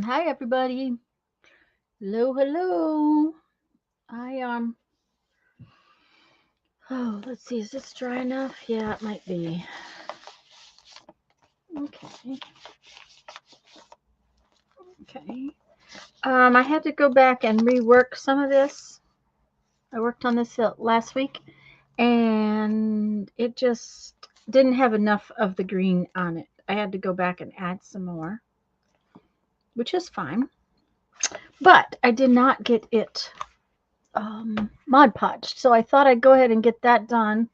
Hi everybody. Hello, hello. I let's see, is this dry enough? Yeah, it might be. Okay. Okay. I had to go back and rework some of this. I worked on this last week and it just didn't have enough of the green on it. I had to go back and add some more, which is fine. But I did not get it Mod Podged. So I thought I'd go ahead and get that done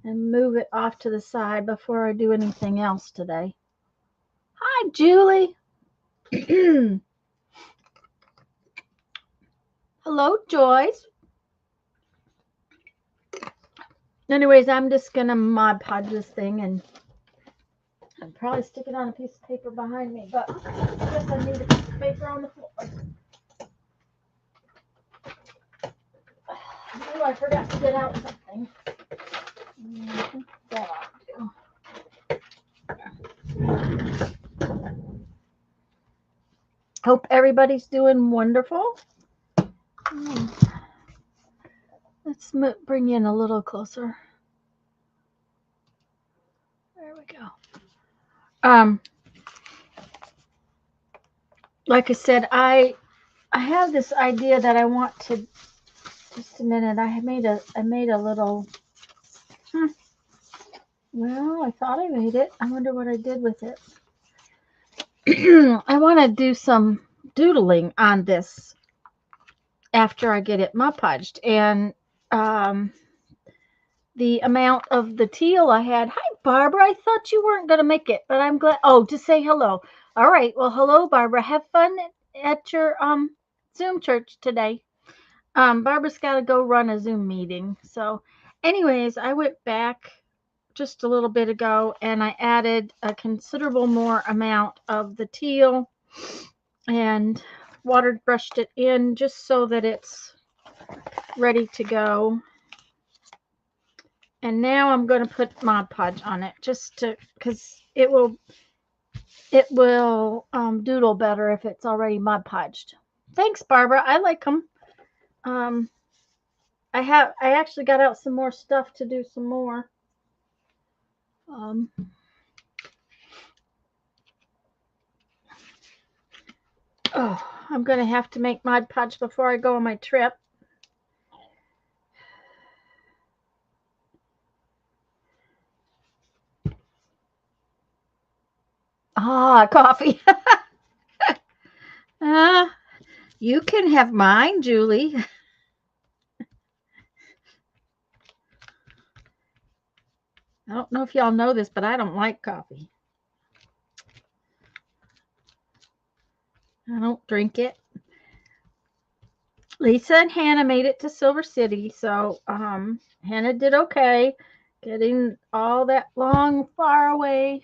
and move it off to the side before I do anything else today. Hi, Julie. Hello, Joyce. Anyways, I'm just going to Mod Podge this thing and I'd probably stick it on a piece of paper behind me, but I guess I need a piece of paper on the floor. Oh, I forgot to get out something. That ought to do. Hope everybody's doing wonderful. Let's bring you in a little closer. There we go. Like I said, I have this idea that I want to. Just a minute. I made a little. Well, I thought I made it. I wonder what I did with it. I want to do some doodling on this after I get it Mod Podged, and the amount of the teal I had. Hi, Barbara. I thought you weren't going to make it, but I'm glad. Oh, to say hello. All right. Well, hello, Barbara. Have fun at your Zoom church today. Barbara's got to go run a Zoom meeting. So, anyways, I went back just a little bit ago and I added a considerable more amount of the teal and water brushed it in just so that it's ready to go. And now I'm going to put Mod Podge on it just to, because it will doodle better if it's already Mod Podged. Thanks, Barbara. I like them. I actually got out some more stuff to do some more. I'm going to have to make Mod Podge before I go on my trip. Coffee. You can have mine, Julie. I don't know if y'all know this, but I don't like coffee. I don't drink it. Lisa and Hannah made it to Silver City, so Hannah did okay getting all that long, far away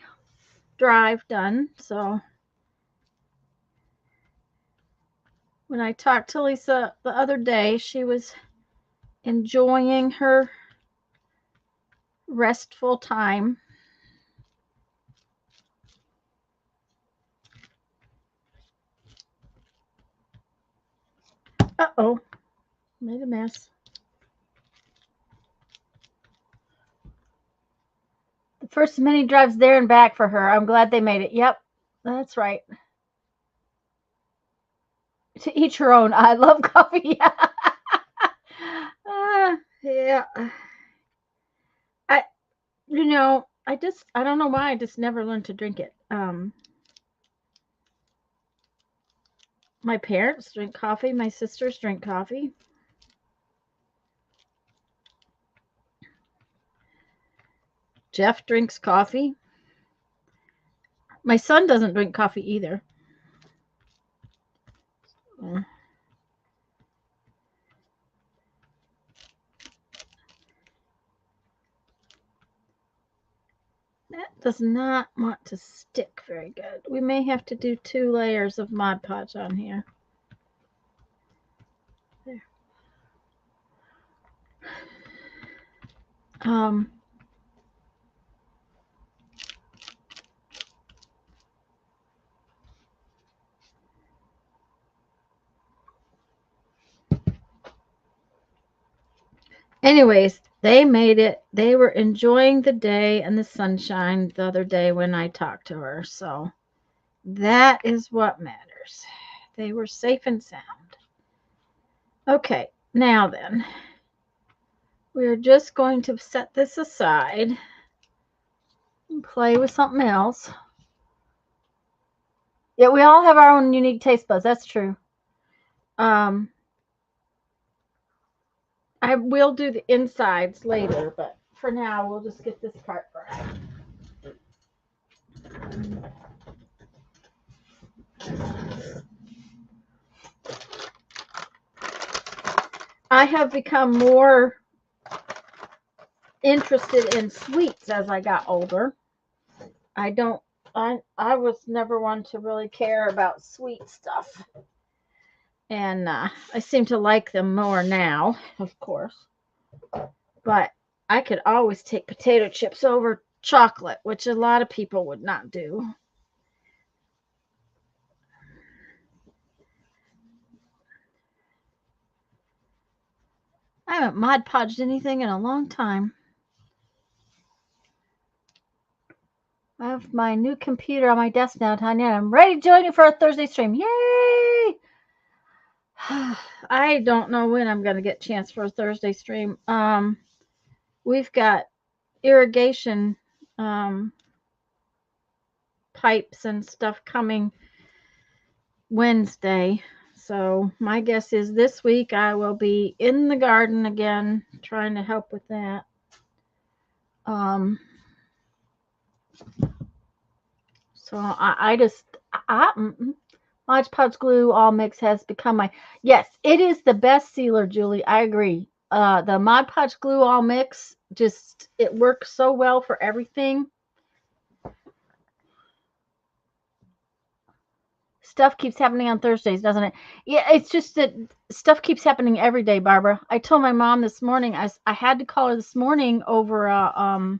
drive done. So when I talked to Lisa the other day, she was enjoying her restful time. Uh-oh, made a mess. The first many drives there and back for her. I'm glad they made it. Yep, that's right. To each her own. I love coffee. Yeah. I, I don't know why I just never learned to drink it. My parents drink coffee. My sisters drink coffee. Jeff drinks coffee. My son doesn't drink coffee either. That does not want to stick very good. We may have to do 2 layers of Mod Podge on here. There. Anyways, they made it. They were enjoying the day and the sunshine the other day when I talked to her. So that is what matters. They were safe and sound. Okay, now then, we're just going to set this aside and play with something else. Yeah, we all have our own unique taste buds. That's true. I will do the insides later, but for now, we'll just get this part right. I have become more interested in sweets as I got older. I was never one to really care about sweet stuff. And I seem to like them more now, of course. But I could always take potato chips over chocolate, which a lot of people would not do. I haven't Mod Podged anything in a long time. I have my new computer on my desk now, Tanya, and I'm ready to join you for a Thursday stream. Yay! I don't know when I'm going to get a chance for a Thursday stream. We've got irrigation pipes and stuff coming Wednesday. So my guess is this week I will be in the garden again, trying to help with that. So Mod Podge Glue All Mix has become my, yes, it is the best sealer, Julie. I agree. The Mod Podge Glue All Mix, just, it works so well for everything. Stuff keeps happening on Thursdays, doesn't it? Yeah, it's just that stuff keeps happening every day, Barbara. I told my mom this morning, I had to call her this morning over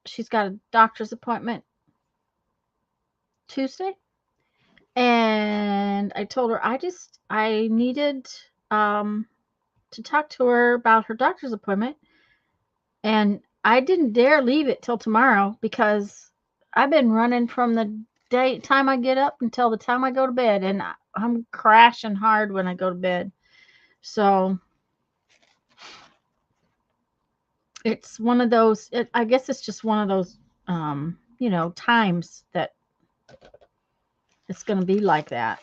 she's got a doctor's appointment Tuesday. And I told her I needed to talk to her about her doctor's appointment. And I didn't dare leave it till tomorrow because I've been running from the time I get up until the time I go to bed, and I'm crashing hard when I go to bed. So it's one of those, I guess it's just one of those, times that it's going to be like that.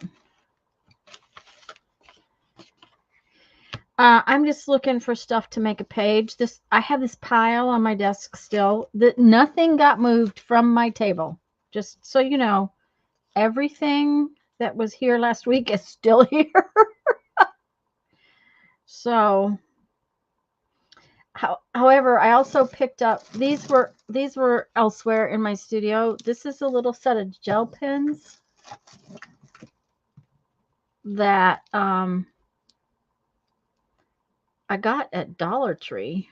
I'm just looking for stuff to make a page. I have this pile on my desk still that nothing got moved from my table. Just so you know, everything that was here last week is still here. So, however, I also picked up these were elsewhere in my studio. This is a little set of gel pens that I got at Dollar Tree.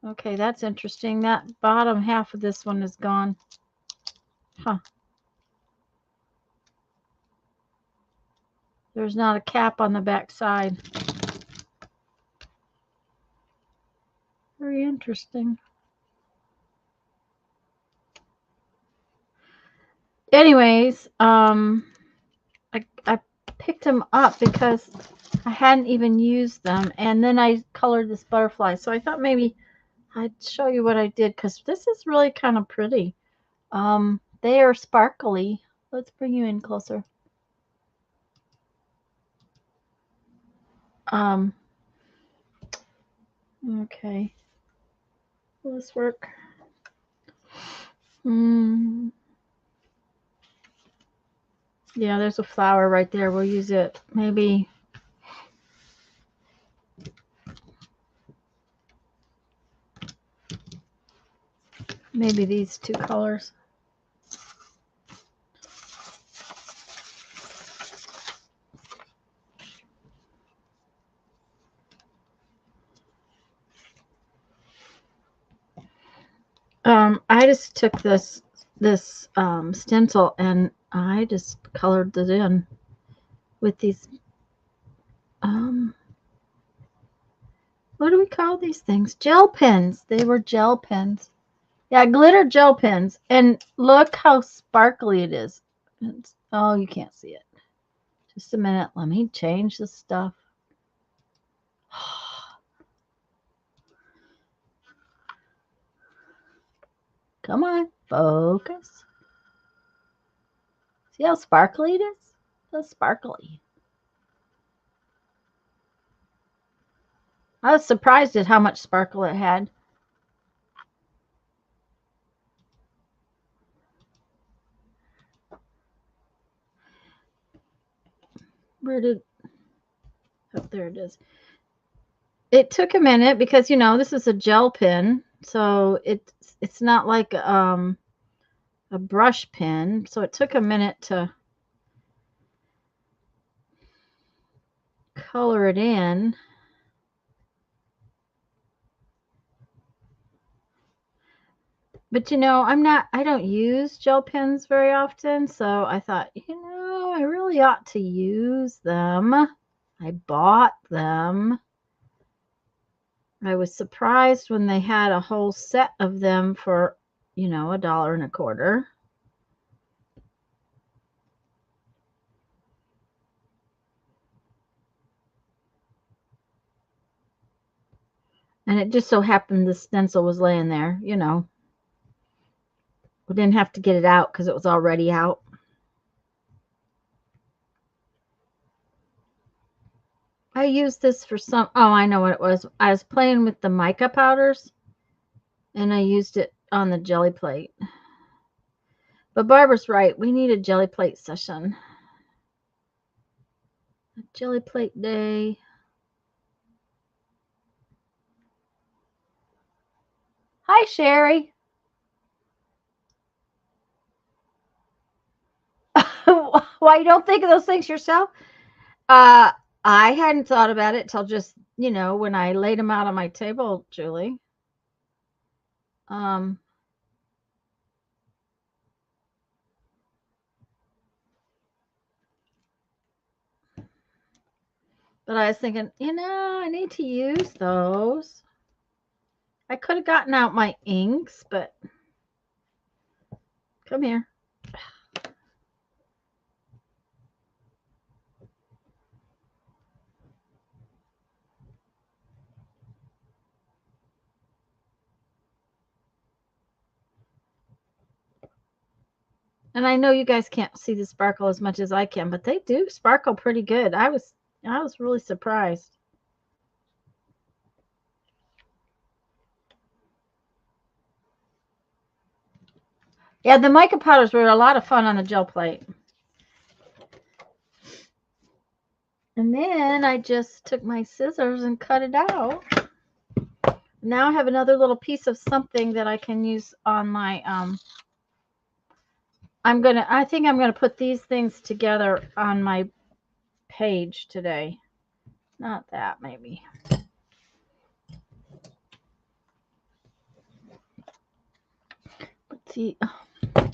Okay, that's interesting. That bottom half of this one is gone. Huh. There's not a cap on the back side. Very interesting. Anyways, I picked them up because I hadn't even used them, and then I colored this butterfly. So I thought maybe I'd show you what I did because this is really kind of pretty. They are sparkly. Let's bring you in closer. Okay. Will this work? Yeah, there's a flower right there. We'll use it. Maybe these two colors. I just took this stencil and I just colored it in with these What do we call these things? Gel pens. They were gel pens. Yeah, glitter gel pens. And look how sparkly it is. Oh, you can't see it. Just a minute. Let me change the stuff. Come on, focus. See how sparkly it is? So sparkly. I was surprised at how much sparkle it had. Where did... Oh, there it is. It took a minute because, you know, this is a gel pen. So it's not like a brush pen. So it took a minute to color it in. But you know, I don't use gel pens very often, so I thought, you know, I really ought to use them. I bought them. I was surprised when they had a whole set of them for, you know, $1.25. And it just so happened the stencil was laying there, you know. We didn't have to get it out because it was already out. I used this for some, oh, I know what it was. I was playing with the mica powders and I used it on the jelly plate. But Barbara's right. We need a jelly plate session. A jelly plate day. Hi, Sherry. Why you don't think of those things yourself? Uh, I hadn't thought about it till just, you know, when I laid them out on my table, Julie. Um, but I was thinking, you know, I need to use those. I could have gotten out my inks, but come here. And I know you guys can't see the sparkle as much as I can, but they do sparkle pretty good. I was really surprised. Yeah, the mica powders were a lot of fun on the gel plate. And then I just took my scissors and cut it out. Now I have another little piece of something that I can use on my I think I'm gonna put these things together on my page today. Not that, maybe. Let's see. I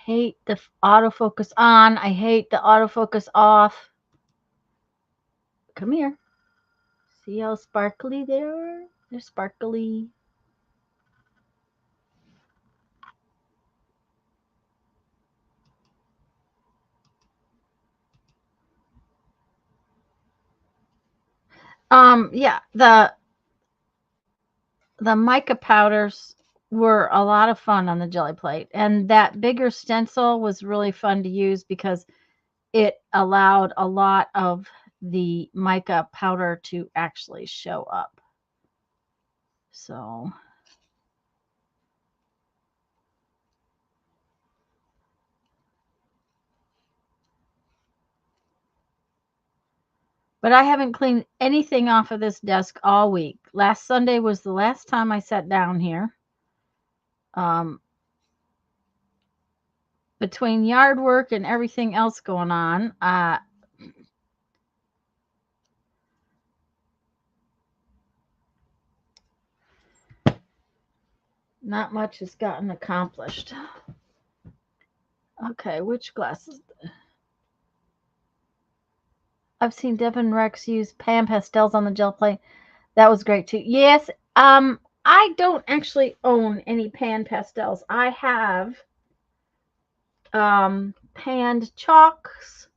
hate the autofocus on. I hate the autofocus off. Come here. See how sparkly they are? They're sparkly. Yeah, the mica powders were a lot of fun on the jelly plate, and that bigger stencil was really fun to use because it allowed a lot of the mica powder to actually show up. So, but I haven't cleaned anything off of this desk all week. Last Sunday was the last time I sat down here. Um, between yard work and everything else going on, not much has gotten accomplished. Okay, which glasses? I've seen Devin Rex use pan pastels on the gel plate. That was great too. Yes, I don't actually own any pan pastels. I have panned chalks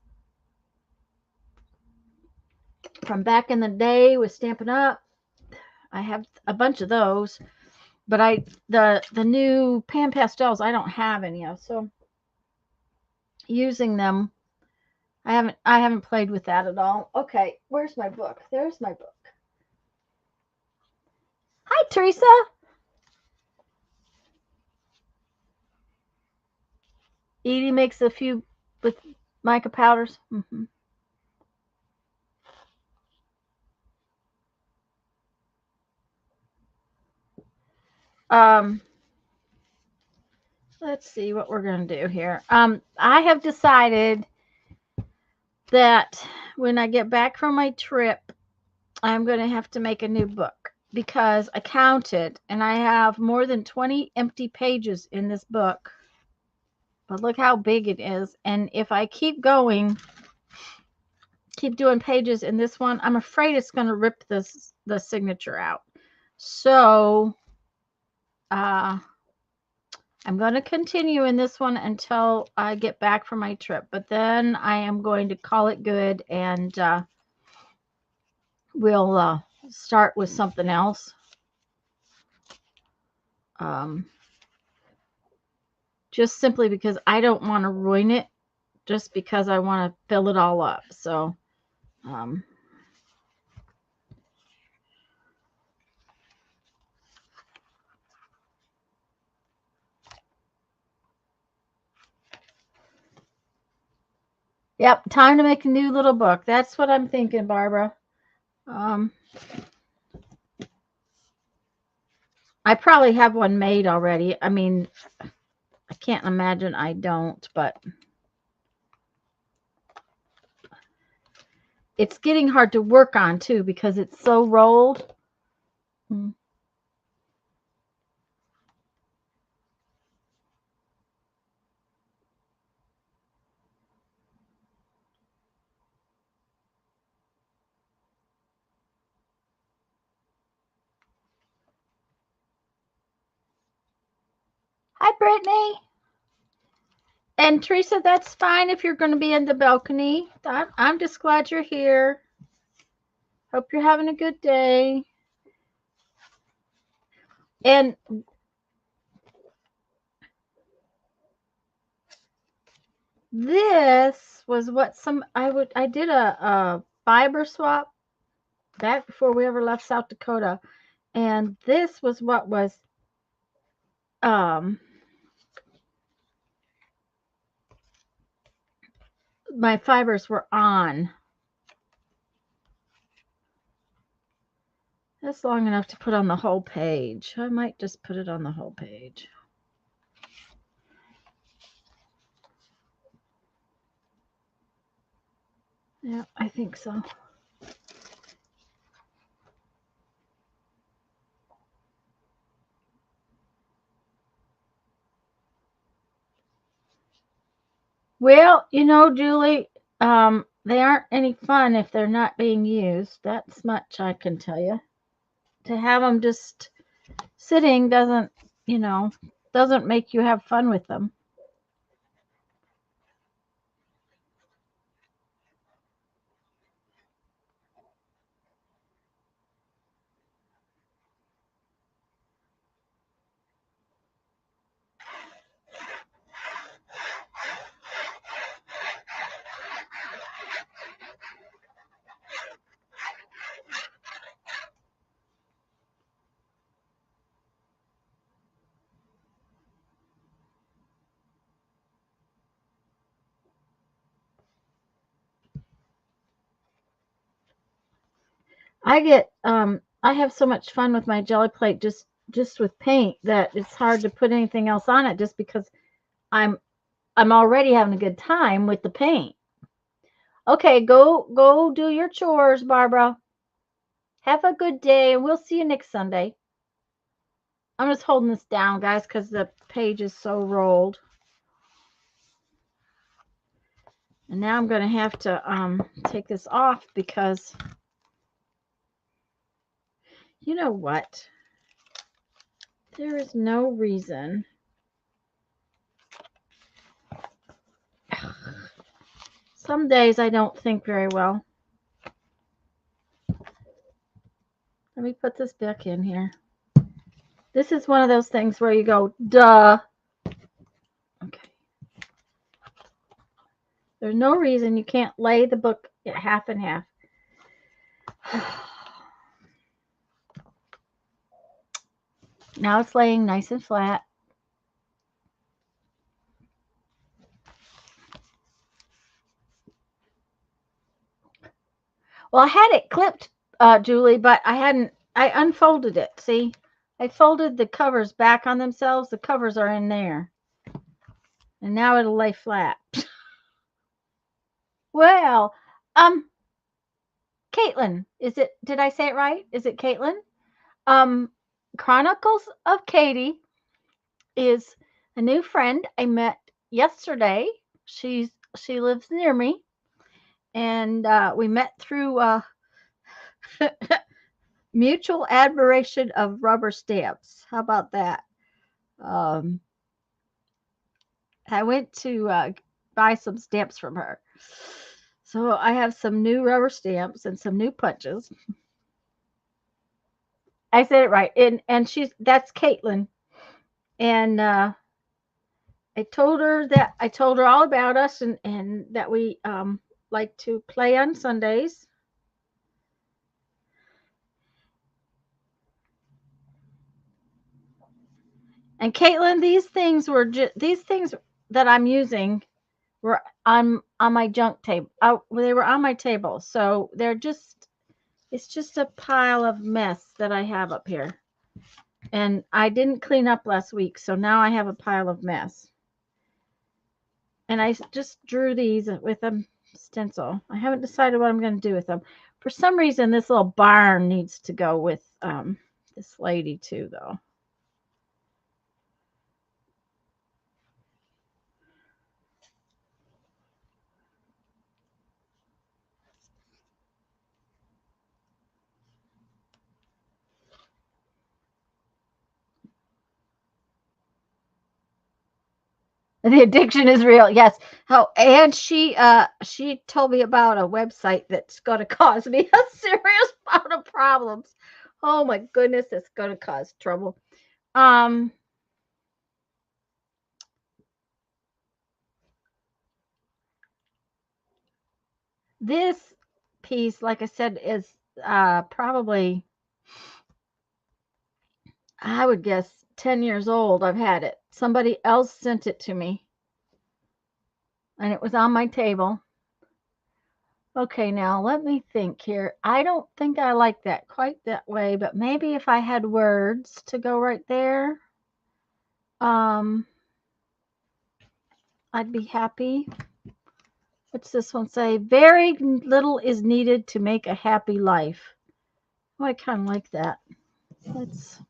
from back in the day with Stampin' Up. I have a bunch of those, but the new pan pastels I don't have any of. So using them, I haven't played with that at all. Okay, where's my book? There's my book. Hi, Teresa. Edie makes a few with mica powders. Um, let's see what we're going to do here. I have decided that when I get back from my trip, I'm going to have to make a new book because I counted and I have more than 20 empty pages in this book. But look how big it is. And if I keep going, keep doing pages in this one, I'm afraid it's going to rip the signature out. So I'm going to continue in this one until I get back from my trip. But then I am going to call it good and we'll start with something else. Just simply because I don't want to ruin it, just because I want to fill it all up. So, yep, time to make a new little book. That's what I'm thinking, Barbara. I probably have one made already. I mean, I can't imagine I don't, but it's getting hard to work on too because it's so rolled. Hi, Brittany. And Teresa, that's fine if you're going to be in the balcony. I'm just glad you're here. Hope you're having a good day. And this was what I did a fiber swap back before we ever left South Dakota. And this was what was my fibers were on. That's long enough to put on the whole page. I might just put it on the whole page. Yeah, I think so. Well, you know, Julie, they aren't any fun if they're not being used. That's much I can tell you. To have them just sitting doesn't make you have fun with them. I have so much fun with my jelly plate just with paint that it's hard to put anything else on it just because I'm already having a good time with the paint. Okay, go do your chores, Barbara. Have a good day, and we'll see you next Sunday. I'm just holding this down, guys, because the page is so rolled. And now I'm going to have to take this off because you know what? There is no reason. Some days I don't think very well. Let me put this back in here. This is one of those things where you go, duh. Okay. There's no reason you can't lay the book half and half. Now it's laying nice and flat. Well, I had it clipped, Julie, but I unfolded it. See, I folded the covers back on themselves. The covers are in there. And now it'll lay flat. Well, Caitlin, did I say it right? Is it Caitlin? Chronicles of Katie is a new friend I met yesterday. She lives near me, and we met through mutual admiration of rubber stamps. How about that? I went to buy some stamps from her. So I have some new rubber stamps and some new punches. I said it right. And that's Caitlin. And I told her all about us and that we like to play on Sundays. And Caitlin, these things that I'm using were on my junk table. They were on my table, so it's just a pile of mess that I have up here. And I didn't clean up last week, so now I have a pile of mess. And I just drew these with a stencil. I haven't decided what I'm going to do with them. For some reason, this little barn needs to go with this lady too, though. The addiction is real. Yes. Oh, and she told me about a website that's going to cause me a serious amount of problems. Oh my goodness, it's going to cause trouble. This piece, like I said, is probably, I would guess, 10 years old. I've had it. Somebody else sent it to me. And it was on my table. Okay, now let me think here. I don't think I like that quite that way, but maybe if I had words to go right there, I'd be happy. What's this one say? Very little is needed to make a happy life. Oh, I kind of like that. Let's.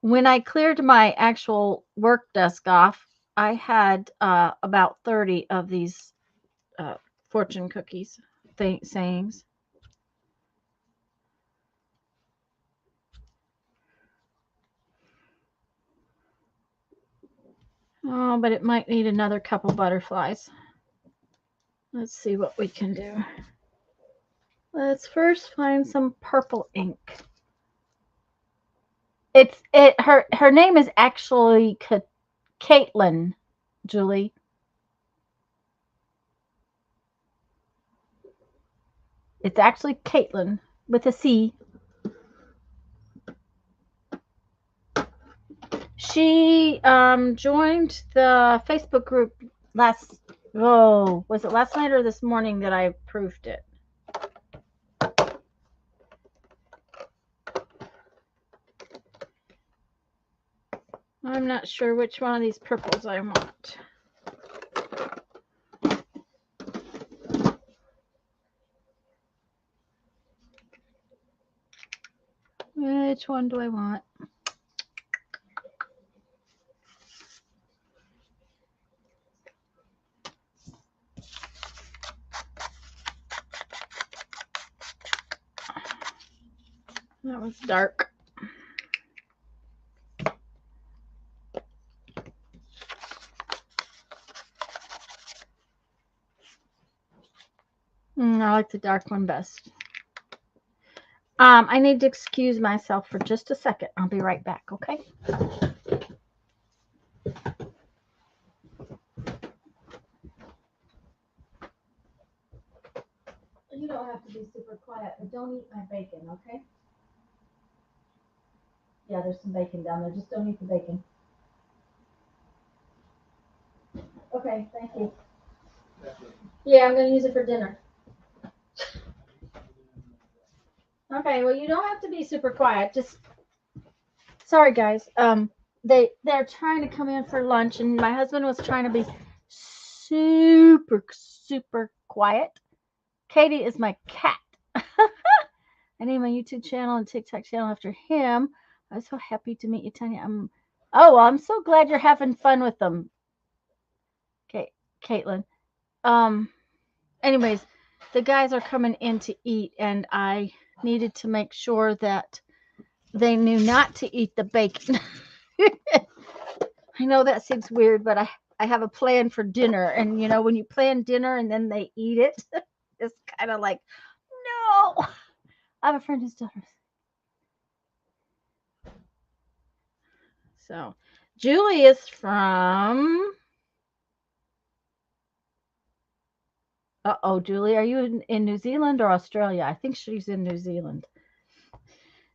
When I cleared my actual work desk off, I had about 30 of these fortune cookies sayings. Oh, but it might need another couple butterflies. Let's see what we can do. Let's first find some purple ink. Her name is actually Caitlin, Julie. It's actually Caitlin with a C. She joined the Facebook group was it last night or this morning that I proofed it? I'm not sure which one of these purples I want. Which one do I want? That was dark. I like the dark one best. I need to excuse myself for just a second. I'll be right back, okay? You don't have to be super quiet, but don't eat my bacon, okay? Yeah, there's some bacon down there. Just don't eat the bacon. Okay, thank you. Yeah, I'm going to use it for dinner. Okay, well, you don't have to be super quiet. Just, sorry, guys. They're trying to come in for lunch, and my husband was trying to be super quiet. Katie is my cat. I named my YouTube channel and TikTok channel after him. I was so happy to meet you, Tanya. I'm so glad you're having fun with them. Okay, Caitlin. Anyways, the guys are coming in to eat, and I needed to make sure that they knew not to eat the bacon. I know that seems weird, but I have a plan for dinner, and you know when you plan dinner and then they eat it, it's kind of like, no. I have a friend who's done it. So, Julie is from. Julie, are you in New Zealand or Australia? I think she's in New Zealand.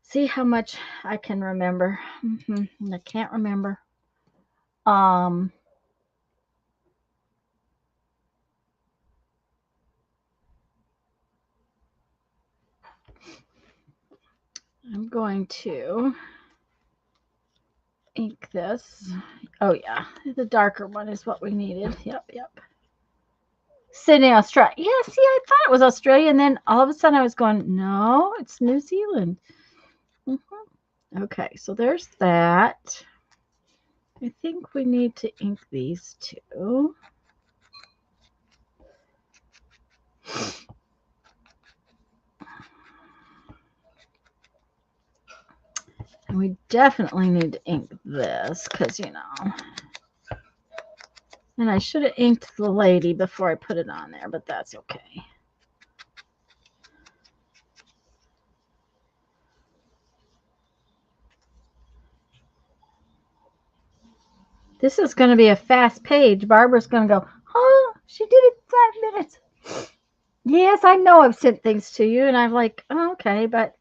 See how much I can remember. I can't remember. I'm going to ink this. Oh yeah, the darker one is what we needed. Yep. Sydney, Australia. Yeah, see, I thought it was Australia, and then all of a sudden I was going, no, it's New Zealand. Okay, so there's that. I think we need to ink these two. And we definitely need to ink this because, you know. And I should have inked the lady before I put it on there, but that's okay. This is going to be a fast page. Barbara's going to go, huh? She did it in 5 minutes. Yes, I know I've sent things to you, and I'm like, oh, okay, but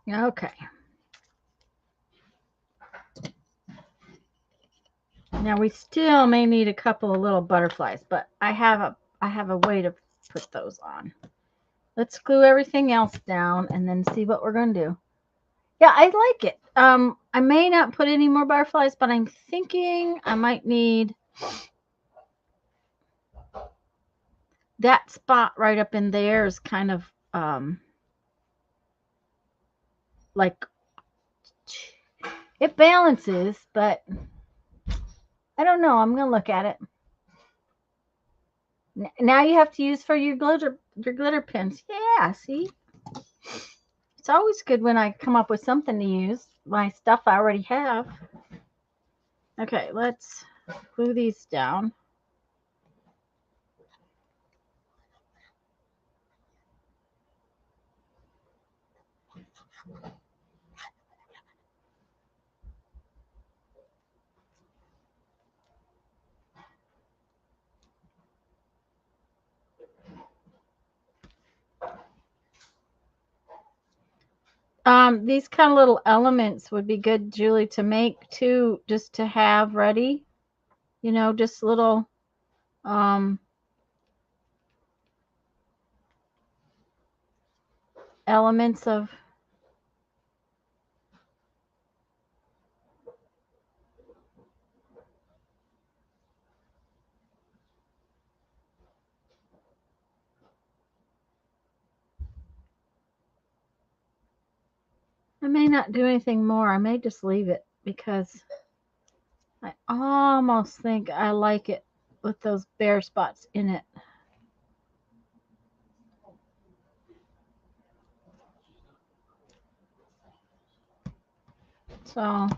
okay. Now we still may need a couple of little butterflies, but I have a way to put those on. Let's glue everything else down and then see what we're going to do. Yeah, I like it. I may not put any more butterflies, but I'm thinking I might need that spot right up in there is kind of like it balances, but I don't know. I'm going to look at it. Now you have to use for your glitter pins. Yeah, see? It's always good when I come up with something to use. My stuff I already have. Okay, let's glue these down. These kind of little elements would be good, Julie, to make too, just to have ready. You know, just little elements of I may not do anything more. I may just leave it because I almost think I like it with those bare spots in it. So,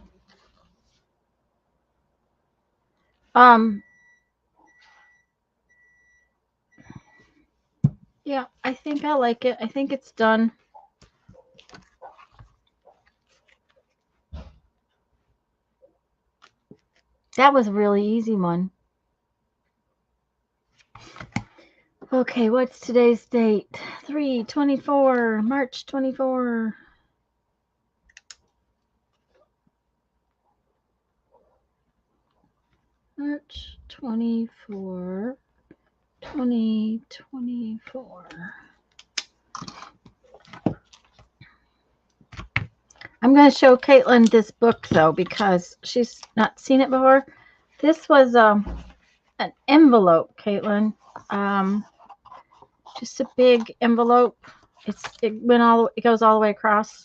yeah, I think I like it. I think it's done. That was a really easy one. Okay, what's today's date? 3/24, March 24. March 24, 2024. I'm going to show Caitlin this book, though, because she's not seen it before. This was an envelope, Caitlin. Just a big envelope. It goes all the way across.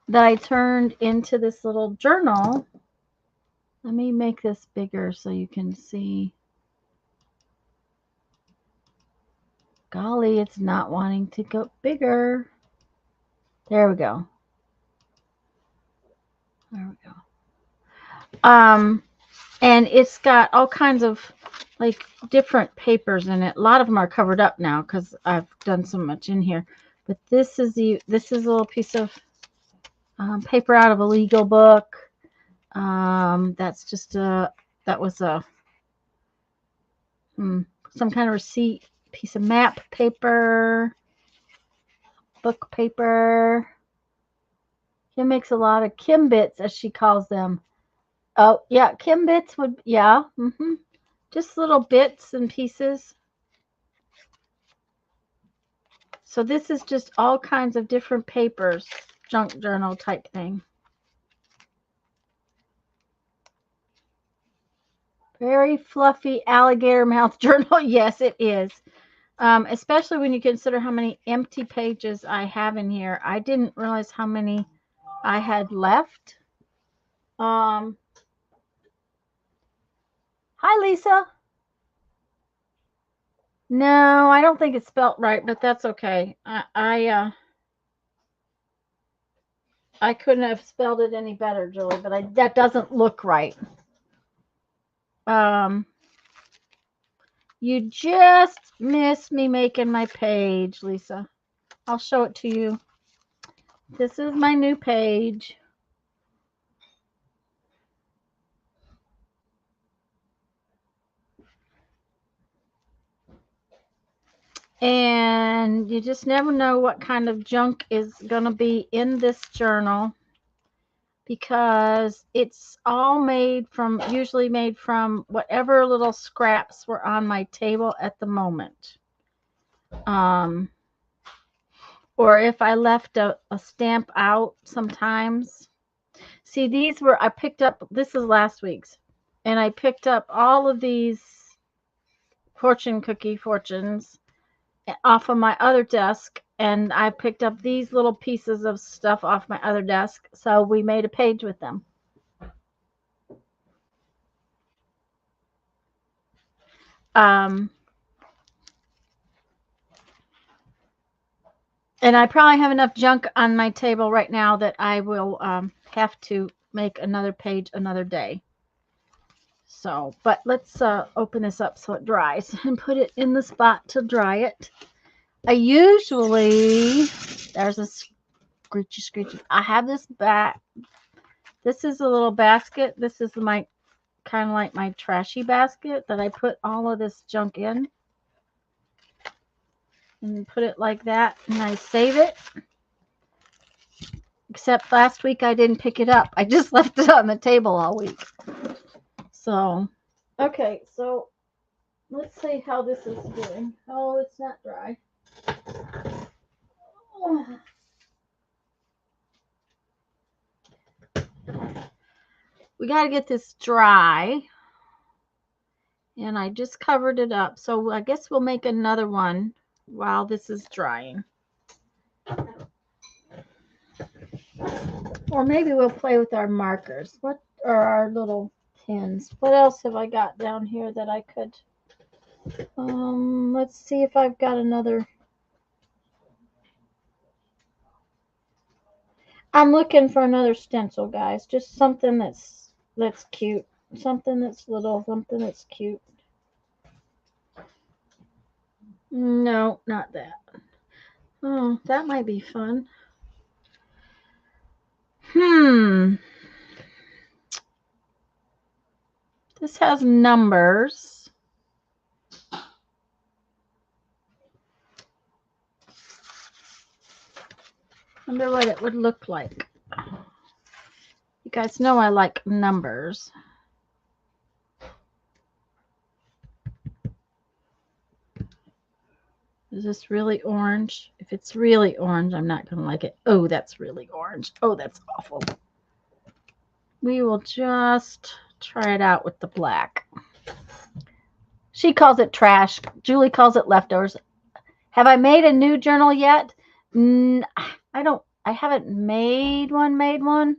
That I turned into this little journal. Let me make this bigger so you can see. Golly, it's not wanting to go bigger. There we go. There we go. And it's got all kinds of like different papers in it. A lot of them are covered up now because I've done so much in here. But this is a little piece of paper out of a legal book. That's just that was some kind of receipt, piece of map paper, book paper. Kim makes a lot of Kim bits, as she calls them. Oh, yeah, Kim bits would, yeah. Just little bits and pieces. So this is just all kinds of different papers, junk journal type thing. Very fluffy alligator mouth journal. Yes, it is. Especially when you consider how many empty pages I have in here. I didn't realize how many I had left. Hi, Lisa. No, I don't think it's spelt right, but that's okay. I couldn't have spelled it any better, Julie, but that doesn't look right. You just missed me making my page, Lisa. I'll show it to you. This is my new page. And you just never know what kind of junk is going to be in this journal because it's all usually made from whatever little scraps were on my table at the moment. Or if I left a stamp out sometimes. See, I picked up, this is last week's, and I picked up all of these fortune cookie fortunes off of my other desk, and I picked up these little pieces of stuff off my other desk, so we made a page with them. And I probably have enough junk on my table right now that I will have to make another page another day. So, but let's open this up so it dries and put it in the spot to dry it. I usually, there's a screechy. I have this back. This is a little basket. This is my kind of like my trashy basket that I put all of this junk in. And put it like that, and I save it. Except last week I didn't pick it up. I just left it on the table all week. So, okay, so let's see how this is doing. Oh, it's not dry. We got to get this dry. And I just covered it up. So I guess we'll make another one while this is drying. Or maybe we'll play with our markers. What are our little pins? What else have I got down here that I could... let's see if I've got another... I'm looking for another stencil, guys. Just something that's cute. Something that's little. Something that's cute. No, not that. Oh, that might be fun. This has numbers. Wonder what it would look like. You guys know I like numbers. Is this really orange? If it's really orange, I'm not going to like it. Oh, that's really orange. Oh, that's awful. We will just try it out with the black. She calls it trash. Julie calls it leftovers. Have I made a new journal yet? I haven't made one.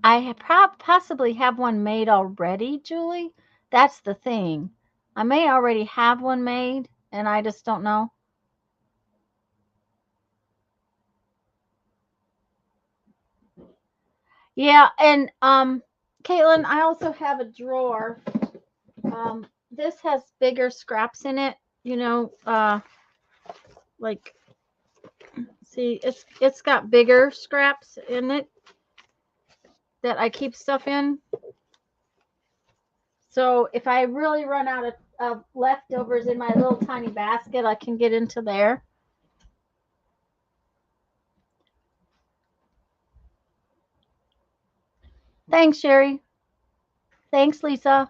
I have possibly have one made already, Julie. That's the thing. I may already have one made, and I just don't know. Yeah, and Caitlin, I also have a drawer. This has bigger scraps in it, you know, like, see, it's got bigger scraps in it that I keep stuff in. So if I really run out of leftovers in my little tiny basket, I can get into there. Thanks, Sherry. Thanks, Lisa.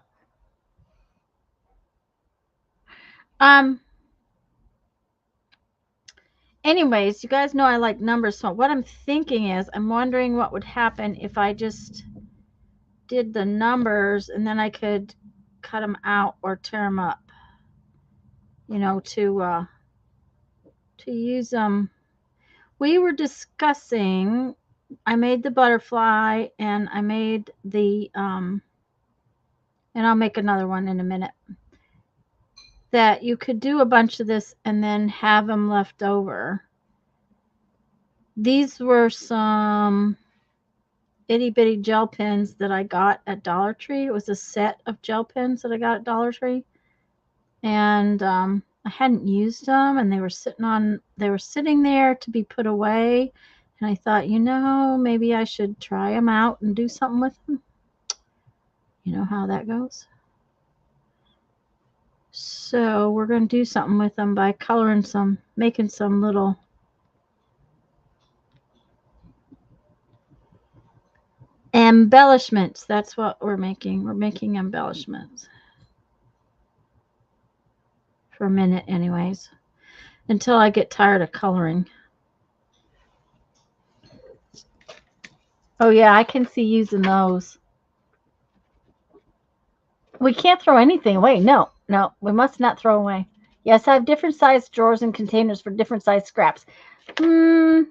Anyways, you guys know I like numbers. So what I'm thinking is, I'm wondering what would happen if I just did the numbers and then I could cut them out or tear them up, you know, to use them. We were discussing, I made the butterfly and I made the, and I'll make another one in a minute, that you could do a bunch of this and then have them left over. These were some itty bitty gel pens that I got at Dollar Tree. It was a set of gel pens that I got at Dollar Tree. And I hadn't used them, and they were sitting there to be put away. And I thought, you know, maybe I should try them out and do something with them. You know how that goes. So we're going to do something with them by making some little embellishments. That's what we're making. We're making embellishments. For a minute anyways. Until I get tired of coloring. Oh yeah, I can see using those. We can't throw anything away. No, we must not throw away. Yes, I have different sized drawers and containers for different sized scraps. Oh,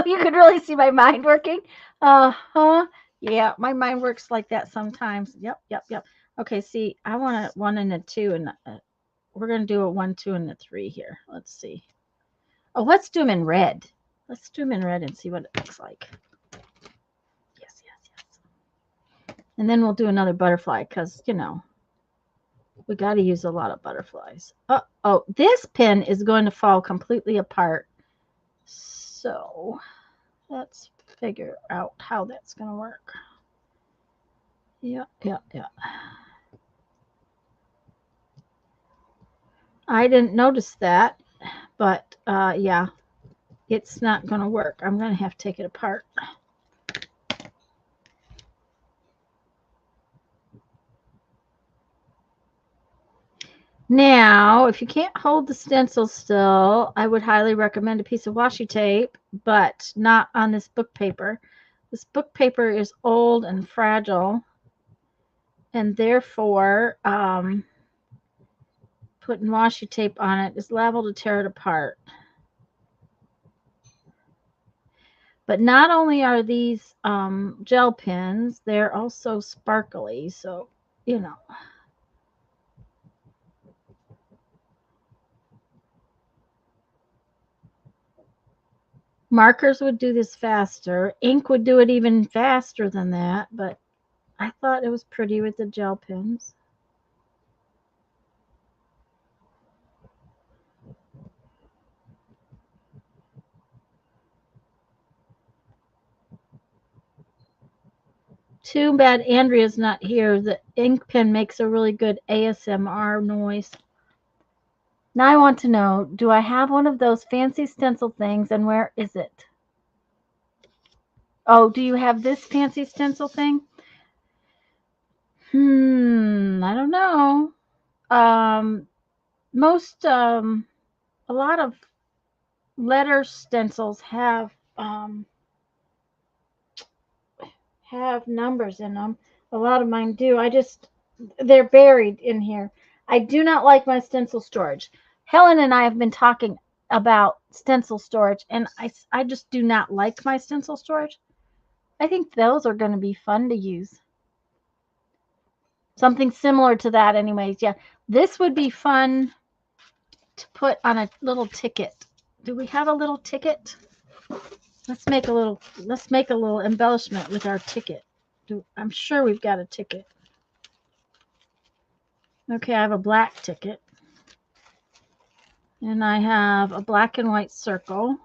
you could really see my mind working. Yeah, my mind works like that sometimes. Yep. Okay, see, I want a 1 and a 2, and we're going to do a 1, 2, and a 3 here. Let's see. Oh, let's do them in red. Let's do them in red and see what it looks like. Yes. And then we'll do another butterfly because, you know, we got to use a lot of butterflies. Oh, this pen is going to fall completely apart. So let's figure out how that's going to work. Yeah. I didn't notice that, but yeah, it's not going to work. I'm going to have to take it apart. Now, if you can't hold the stencil still, I would highly recommend a piece of washi tape, but not on this book paper. This book paper is old and fragile, and therefore putting washi tape on it is liable to tear it apart. But not only are these gel pens, they're also sparkly, so, you know. Markers would do this faster. Ink would do it even faster than that, but I thought it was pretty with the gel pens. Too bad Andrea's not here. The ink pen makes a really good ASMR noise. Now I want to know, do I have one of those fancy stencil things, and where is it? Oh, do you have this fancy stencil thing? I don't know. Most a lot of letter stencils have numbers in them. A lot of mine do. They're buried in here. I do not like my stencil storage. Helen and I have been talking about stencil storage, and I just do not like my stencil storage. I think those are going to be fun to use. Something similar to that, anyways. Yeah, this would be fun to put on a little ticket. Do we have a little ticket? Let's make a little embellishment with our ticket. I'm sure we've got a ticket. Okay, I have a black ticket. And I have a black and white circle.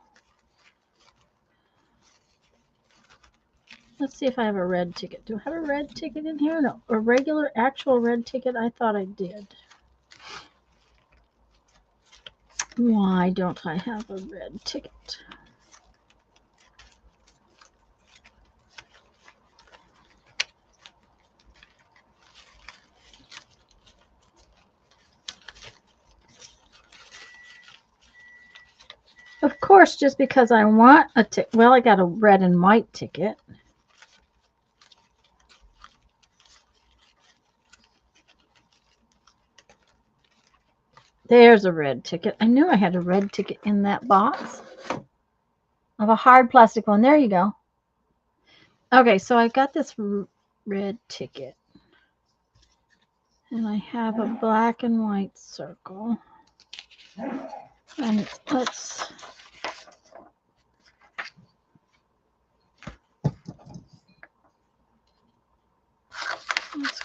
Let's see if I have a red ticket. Do I have a red ticket in here? No. A regular, actual red ticket? I thought I did. Why don't I have a red ticket? Of course, just because I want a ticket. Well, I got a red and white ticket. There's a red ticket. I knew I had a red ticket in that box of a hard plastic one. There you go. Okay, so I got this red ticket. And I have a black and white circle. And let's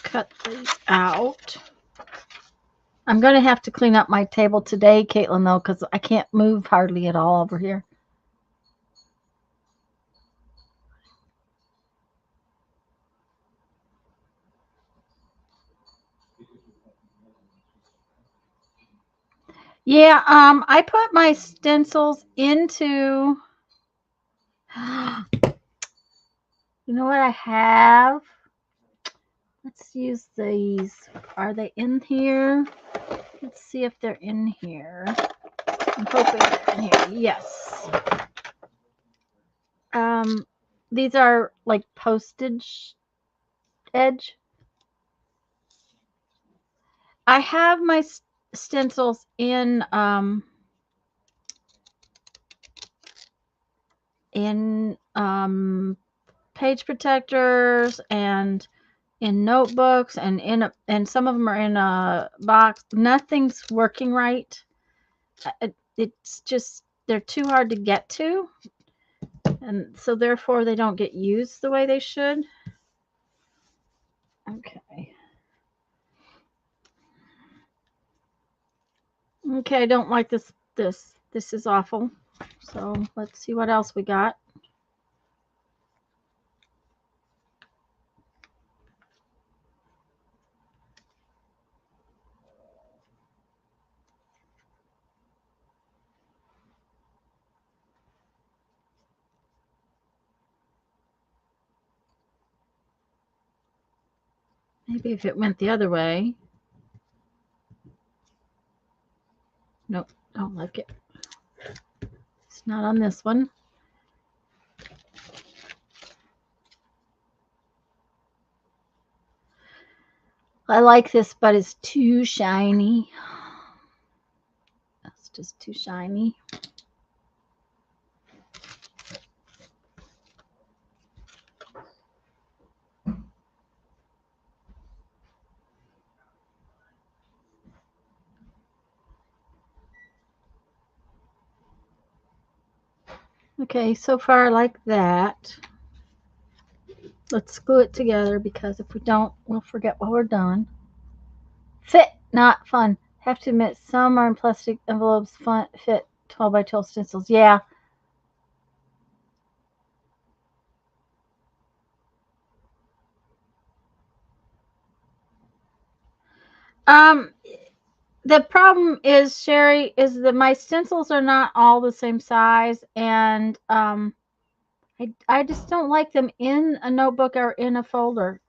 cut these out. I'm going to have to clean up my table today, Caitlin, though, because I can't move hardly at all over here. Yeah, I put my stencils into. You know what I have? Let's use these. Are they in here? Let's see if they're in here. I'm hoping they're in here. Yes. These are like postage edge. I have my stencils in page protectors and in notebooks and and some of them are in a box. Nothing's working right. It's just they're too hard to get to, and so therefore they don't get used the way they should. Okay. Okay, I don't like this. This is awful. So let's see what else we got. Maybe if it went the other way. Nope, don't like it. It's not on this one. I like this, but it's too shiny. That's just too shiny. Okay, so far I like that. Let's glue it together because if we don't, we'll forget what we're done. Fit, not fun. Have to admit, some are in plastic envelopes. Fun, fit 12 by 12 stencils. Yeah. Um, the problem is, Sherry, is that my stencils are not all the same size, and I just don't like them in a notebook or in a folder.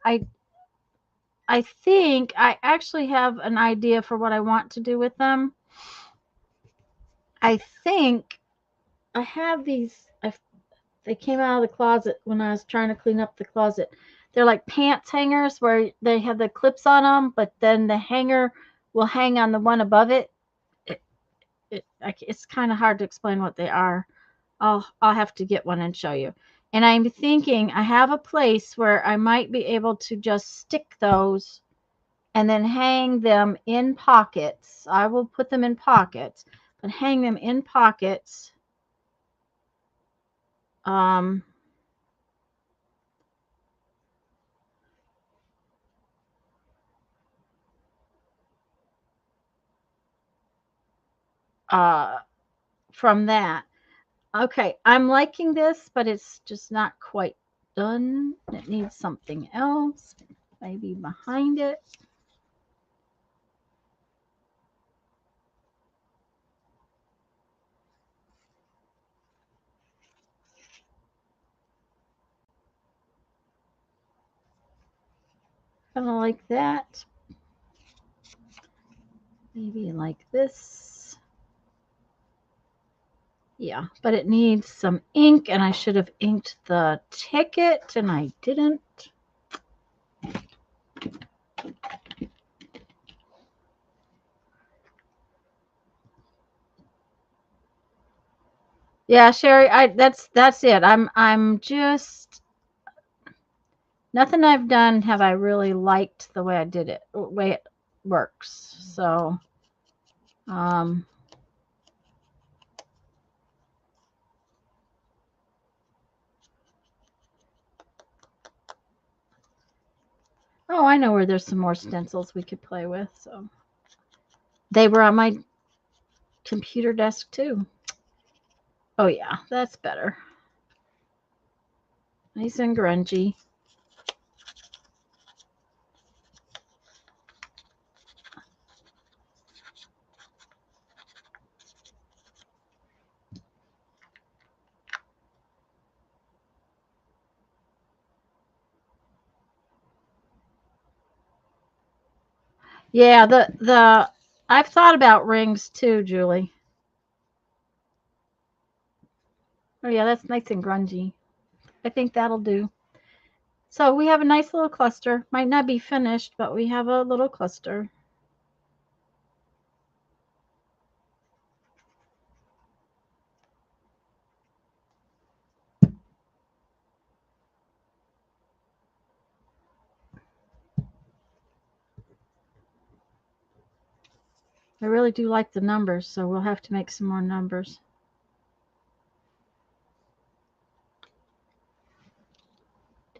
I think I actually have an idea for what I want to do with them. I think I have these. They came out of the closet when I was trying to clean up the closet. They're like pants hangers where they have the clips on them, but then the hanger will hang on the one above it. It's kind of hard to explain what they are. I'll have to get one and show you. And I'm thinking I have a place where I might be able to just stick those and then hang them in pockets. I will put them in pockets, but hang them in pockets. Um, from that. Okay, I'm liking this, but it's just not quite done. It needs something else, maybe behind it. Kind of like that. Maybe like this. Yeah, but it needs some ink, and I should have inked the ticket, and I didn't. Yeah, Sherry, that's it. I'm just nothing I've done have I really liked the way I did it, the way it works. So, um, oh, I know where there's some more stencils we could play with. So they were on my computer desk too. Oh yeah, that's better. Nice and grungy. Yeah, the I've thought about rings too, Julie. Oh yeah, that's nice and grungy. I think that'll do. So we have a nice little cluster. Might not be finished, but we have a little cluster. I really do like the numbers, so we'll have to make some more numbers.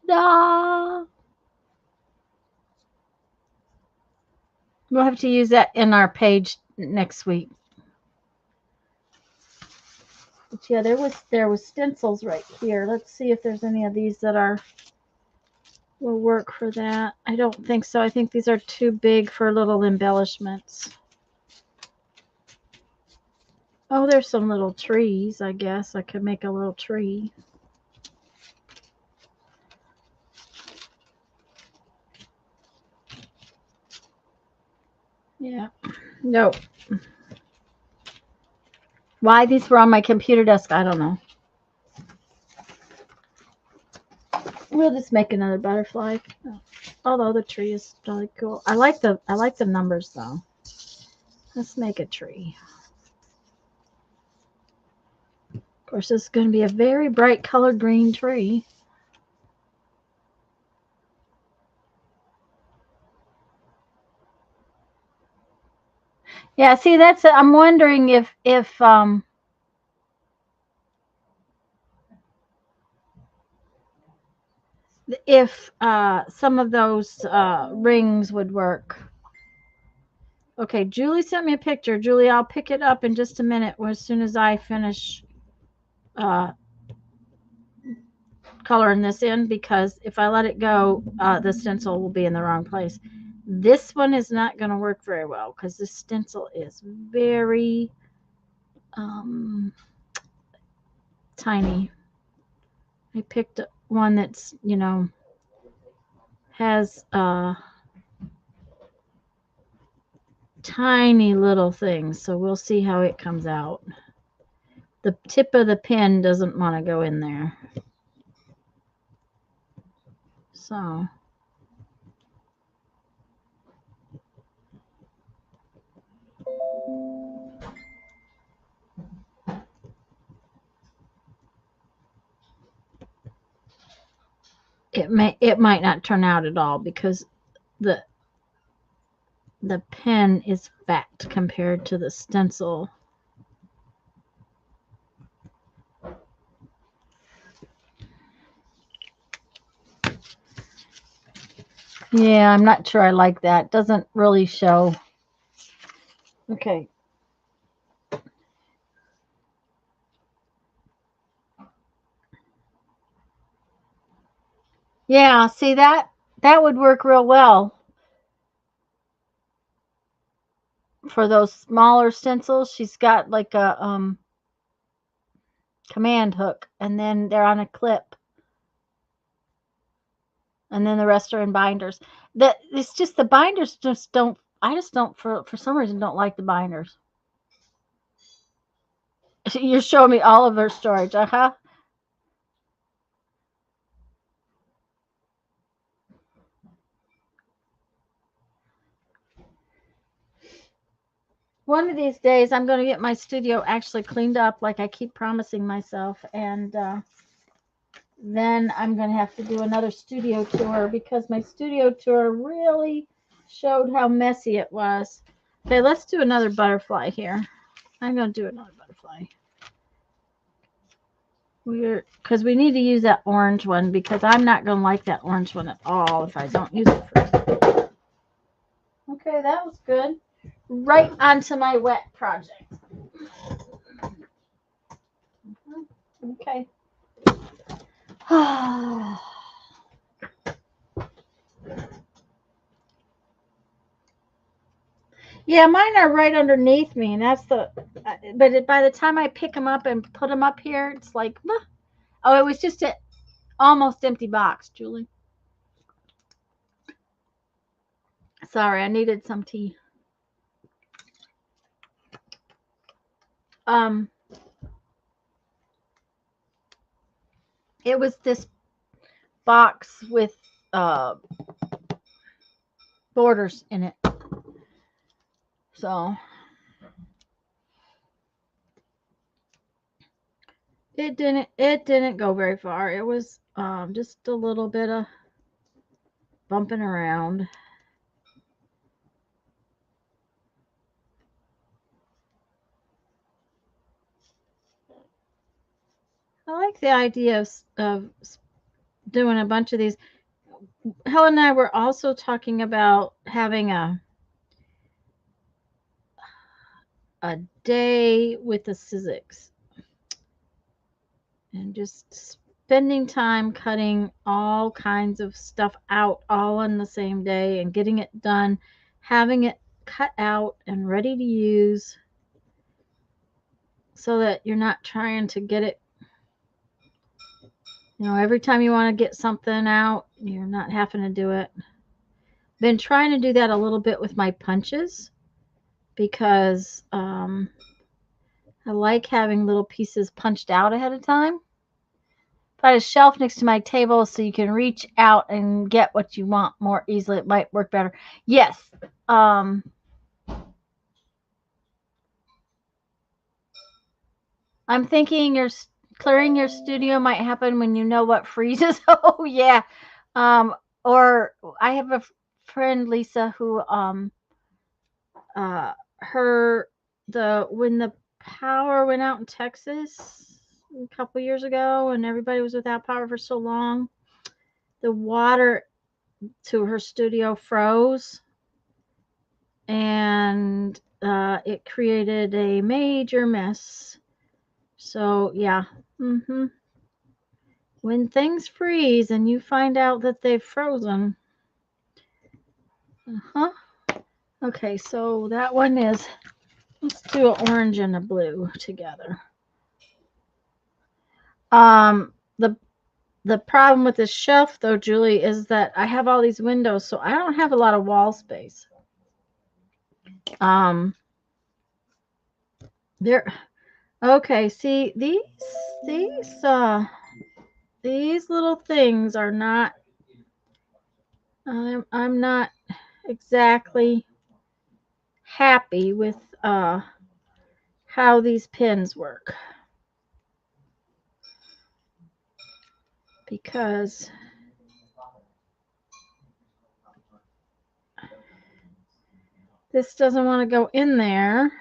Ta-da! We'll have to use that in our page next week. But yeah, there was stencils right here. Let's see if there's any of these that will work for that. I don't think so. I think these are too big for little embellishments. Oh, there's some little trees, I guess. I could make a little tree. Yeah. No. Why these were on my computer desk, I don't know. We'll just make another butterfly. Although the tree is really cool. I like the numbers though. Let's make a tree. Of course, this is going to be a very bright colored green tree. Yeah, see, that's I'm wondering if some of those rings would work. Okay, Julie sent me a picture. Julie, I'll pick it up in just a minute as soon as I finish coloring this in, because if I let it go, the stencil will be in the wrong place. This one is not going to work very well because this stencil is very tiny. I picked one that's, has tiny little things, so we'll see how it comes out. The tip of the pen doesn't want to go in there. So it might not turn out at all because the pen is fat compared to the stencil. Yeah, I'm not sure I like that. Doesn't really show. Okay. Yeah, see that would work real well for those smaller stencils. She's got like a command hook, and then they're on a clip, and then the rest are in binders. That it's just the binders just don't. I just don't for some reason don't like the binders. You're showing me all of her storage, uh-huh. One of these days, I'm going to get my studio actually cleaned up, like I keep promising myself, and then I'm going to have to do another studio tour because my studio tour really showed how messy it was. Okay, let's do another butterfly here. I'm going to do another butterfly. Because we need to use that orange one, because I'm not going to like that orange one at all if I don't use it first. Okay, that was good. Right onto my wet project. Okay. Yeah, mine are right underneath me, and that's the. But by the time I pick them up and put them up here, it's like, oh, it was just an almost empty box, Julie. Sorry, I needed some tea. It was this box with borders in it, so it didn't go very far. It was just a little bit of bumping around. I like the idea of doing a bunch of these. Helen and I were also talking about having a day with the Sizzix and just spending time cutting all kinds of stuff out all on the same day and getting it done, having it cut out and ready to use so that you're not trying to get it, every time you want to get something out, you're not having to do it. Been trying to do that a little bit with my punches because I like having little pieces punched out ahead of time. If I had a shelf next to my table so you can reach out and get what you want more easily, it might work better. Yes. I'm thinking clearing your studio might happen when you know what freezes. Oh yeah. Or I have a friend, Lisa, who when the power went out in Texas a couple years ago and everybody was without power for so long, the water to her studio froze, and it created a major mess. So yeah. When things freeze and you find out that they've frozen. Okay, so that one is, let's do an orange and a blue together. The problem with this shelf, though, Julie, is that I have all these windows, so I don't have a lot of wall space. Okay, see, these little things are not, I'm not exactly happy with how these pins work. Because this doesn't want to go in there.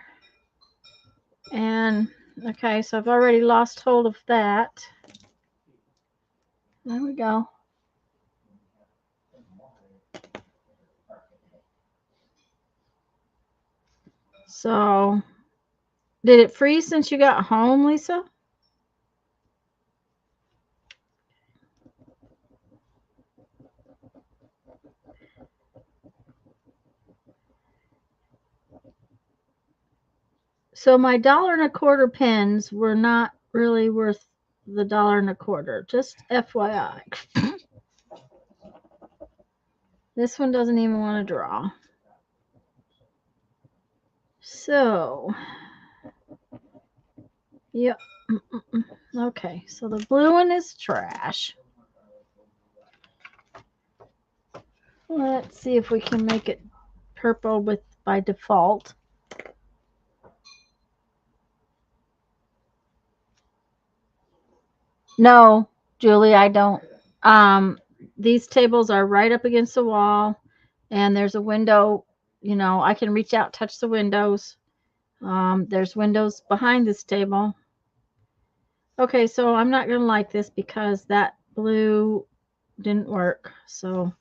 And okay, so I've already lost hold of that. There we go. So, did it freeze since you got home, Lisa? So my $1.25 pins were not really worth the $1.25. Just FYI. This one doesn't even want to draw. So, yep. Okay, so the blue one is trash. Let's see if we can make it purple by default. No, Julie, I don't. These tables are right up against the wall, and there's a window. You know, I can reach out, touch the windows. There's windows behind this table. Okay, so I'm not going to like this because that blue didn't work. So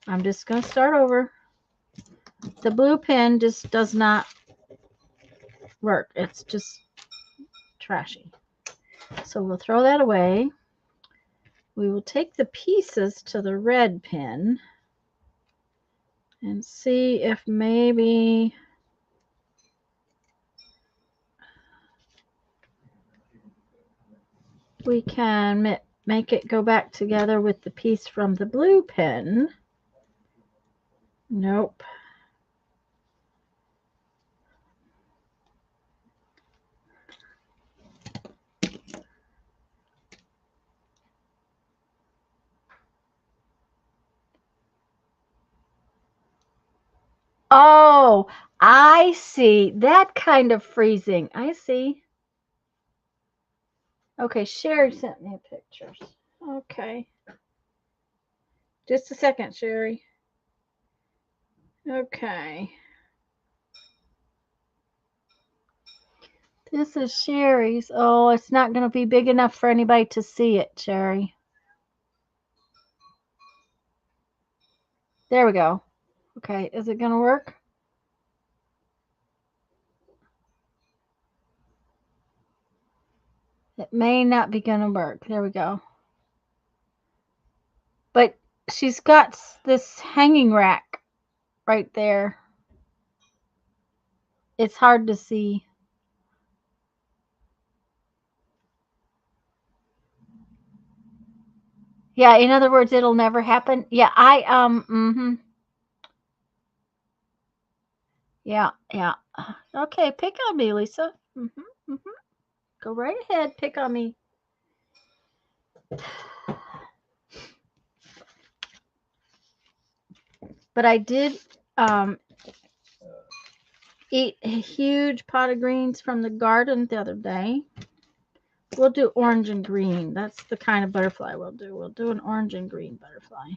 I'm just going to start over. The blue pen just does not work. It's just trashy. So we'll throw that away. We will take the pieces to the red pen and see if maybe we can make it go back together with the piece from the blue pen. Nope. Oh, I see. That kind of freezing. I see. Okay, Sherry sent me pictures. Okay. Just a second, Sherry. Okay. This is Sherry's. Oh, it's not going to be big enough for anybody to see it, Sherry. There we go. Okay, is it going to work? It may not be going to work. There we go. But she's got this hanging rack right there. It's hard to see. Yeah, in other words, it'll never happen. Yeah, Yeah. Okay, pick on me, Lisa. Go right ahead. Pick on me. But I did eat a huge pot of greens from the garden the other day. We'll do orange and green. That's the kind of butterfly we'll do. We'll do an orange and green butterfly.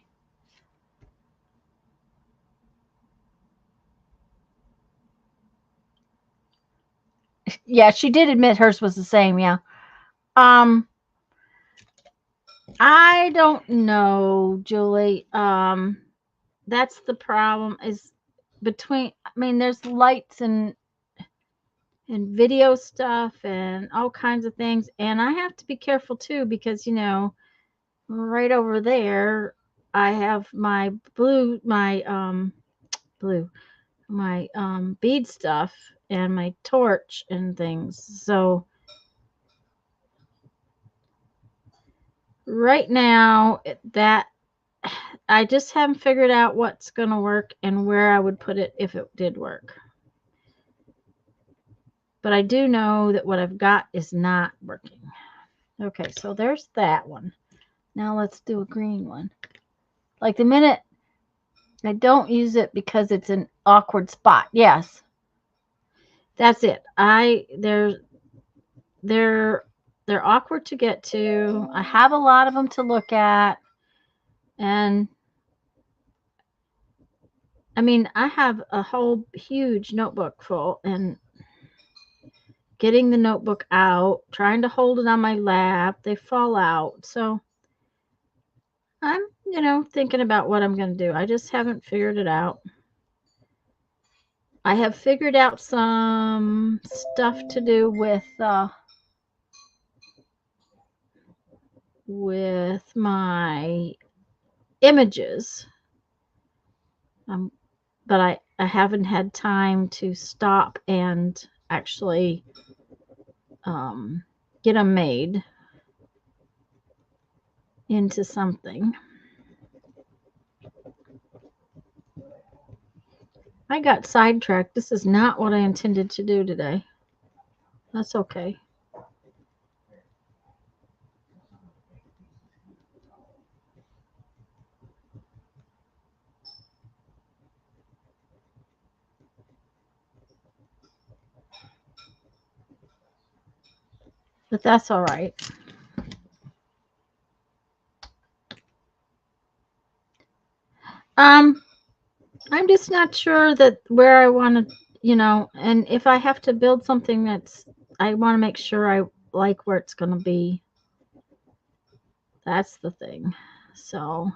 Yeah, she did admit hers was the same. Yeah. I don't know, Julie. That's the problem is between, I mean, there's lights and video stuff and all kinds of things. And I have to be careful too, because, you know, right over there, I have my bead stuff and my torch and things. So right now that I just haven't figured out what's going to work and where I would put it if it did work. But I do know that what I've got is not working. Okay, so there's that one. Now let's do a green one. Like the minute I don't use it because it's an awkward spot. Yes. That's it. They're awkward to get to. I have a lot of them to look at. And I mean, I have a whole huge notebook full, and getting the notebook out, trying to hold it on my lap, they fall out. So I'm, you know, thinking about what I'm going to do. I just haven't figured it out. I have figured out some stuff to do with my images. But I haven't had time to stop and actually get them made into something. I got sidetracked. This is not what I intended to do today. That's okay. But that's all right. I'm just not sure that where I want to, you know, and if I have to build something I want to make sure I like where it's going to be. That's the thing. So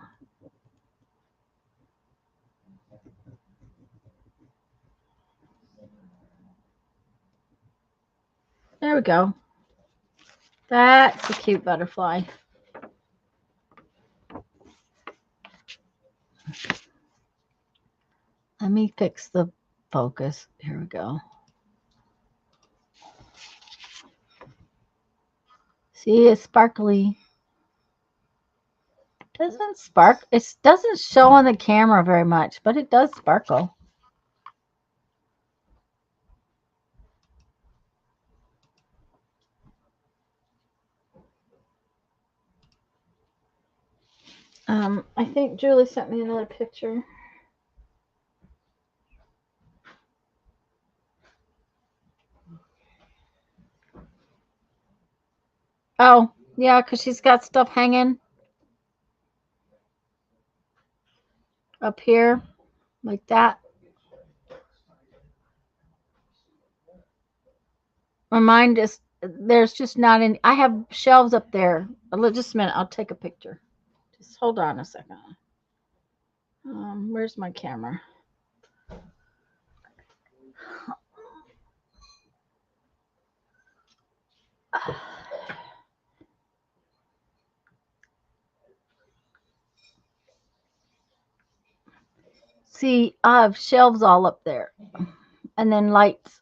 there we go. That's a cute butterfly. Let me fix the focus. Here we go. See, it's sparkly. Doesn't spark. It doesn't show on the camera very much, but it does sparkle. I think Julie sent me another picture. Oh, yeah, because she's got stuff hanging up here like that. Mine just, there's just not any. I have shelves up there. Just a minute. I'll take a picture. Just hold on a second. Where's my camera? See, I have shelves all up there, and then lights.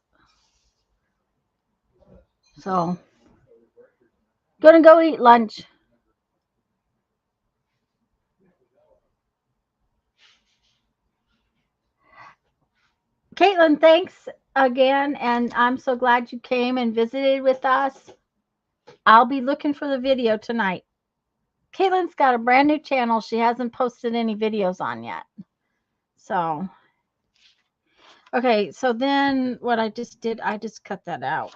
So, gonna go eat lunch. Caitlin, thanks again, and I'm so glad you came and visited with us. I'll be looking for the video tonight. Caitlin's got a brand new channel she hasn't posted any videos on yet. So, okay, so then what I just did, I just cut that out.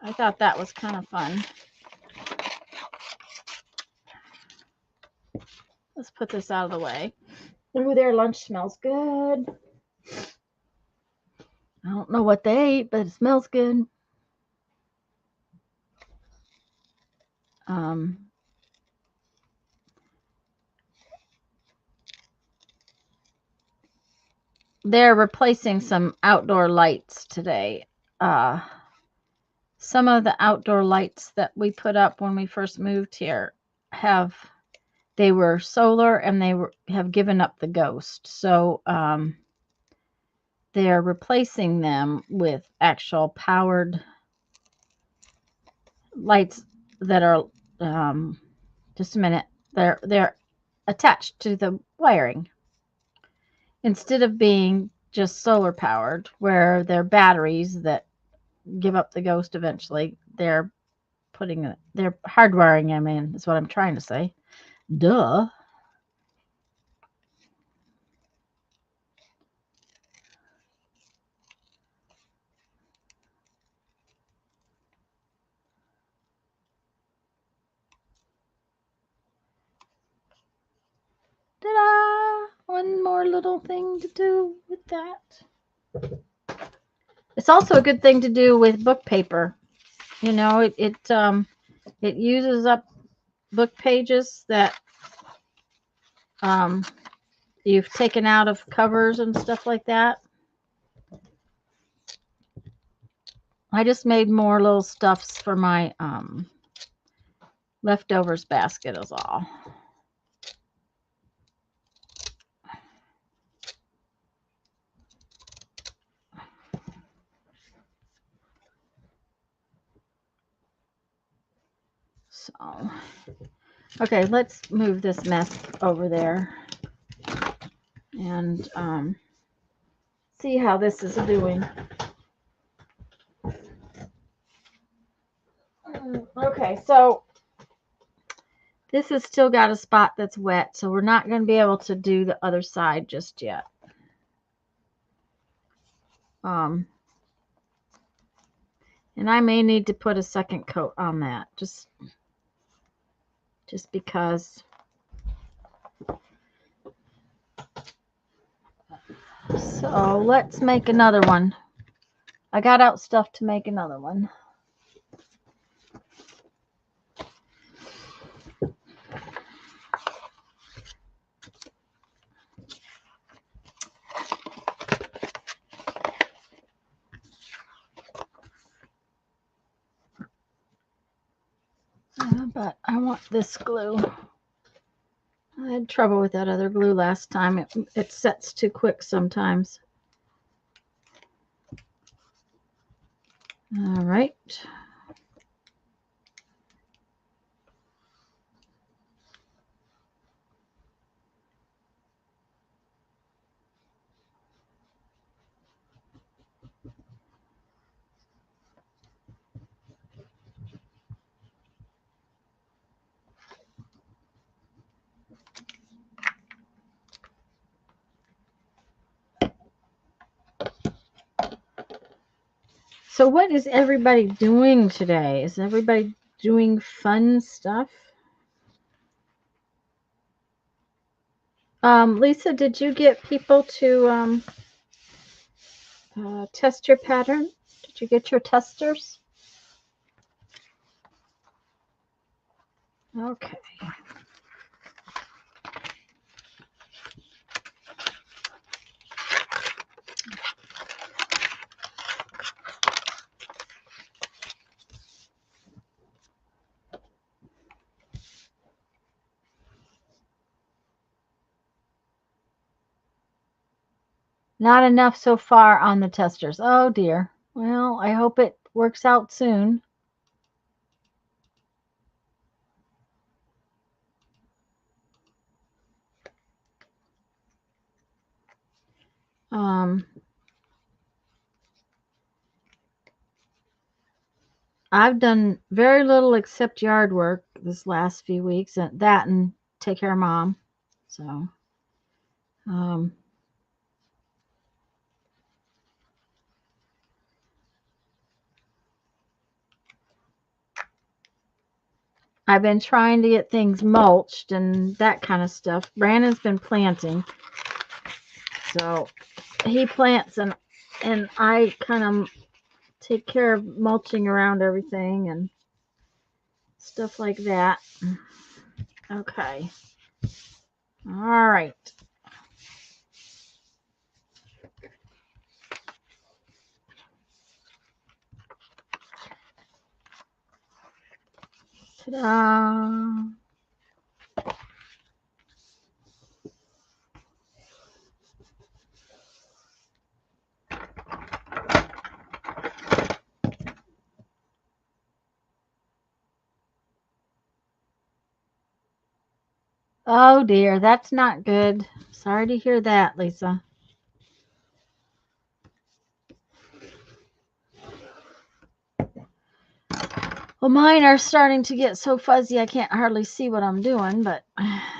I thought that was kind of fun. Let's put this out of the way. Ooh, their lunch smells good. I don't know what they ate, but it smells good. They're replacing some outdoor lights today. Some of the outdoor lights that we put up when we first moved here they were solar and have given up the ghost. So they're replacing them with actual powered lights that are just a minute. They're attached to the wiring instead of being just solar powered, where they're batteries that give up the ghost eventually. They're hardwiring them in, is what I'm trying to say. Duh. Ta-da! One more little thing to do with that. It's also a good thing to do with book paper. You know, it uses up book pages that you've taken out of covers and stuff like that. I just made more little stuffs for my leftovers basket is all. So, okay, let's move this mess over there and see how this is doing. Okay, so this has still got a spot that's wet, so we're not going to be able to do the other side just yet. And I may need to put a second coat on that, just because. So let's make another one. I got out stuff to make another one. But I want this glue. I had trouble with that other glue last time. It sets too quick sometimes. All right. So what is everybody doing today? Is everybody doing fun stuff? Lisa, did you get people to test your pattern? Did you get your testers? Okay. Not enough so far on the testers. Oh dear. Well, I hope it works out soon. I've done very little except yard work this last few weeks, and take care of Mom. So, um, I've been trying to get things mulched and that kind of stuff. Brandon's been planting, so he plants and I kind of take care of mulching around everything and stuff like that. Okay. All right. Ta-da. Oh dear, that's not good. Sorry to hear that, Lisa. Well, mine are starting to get so fuzzy I can't hardly see what I'm doing, but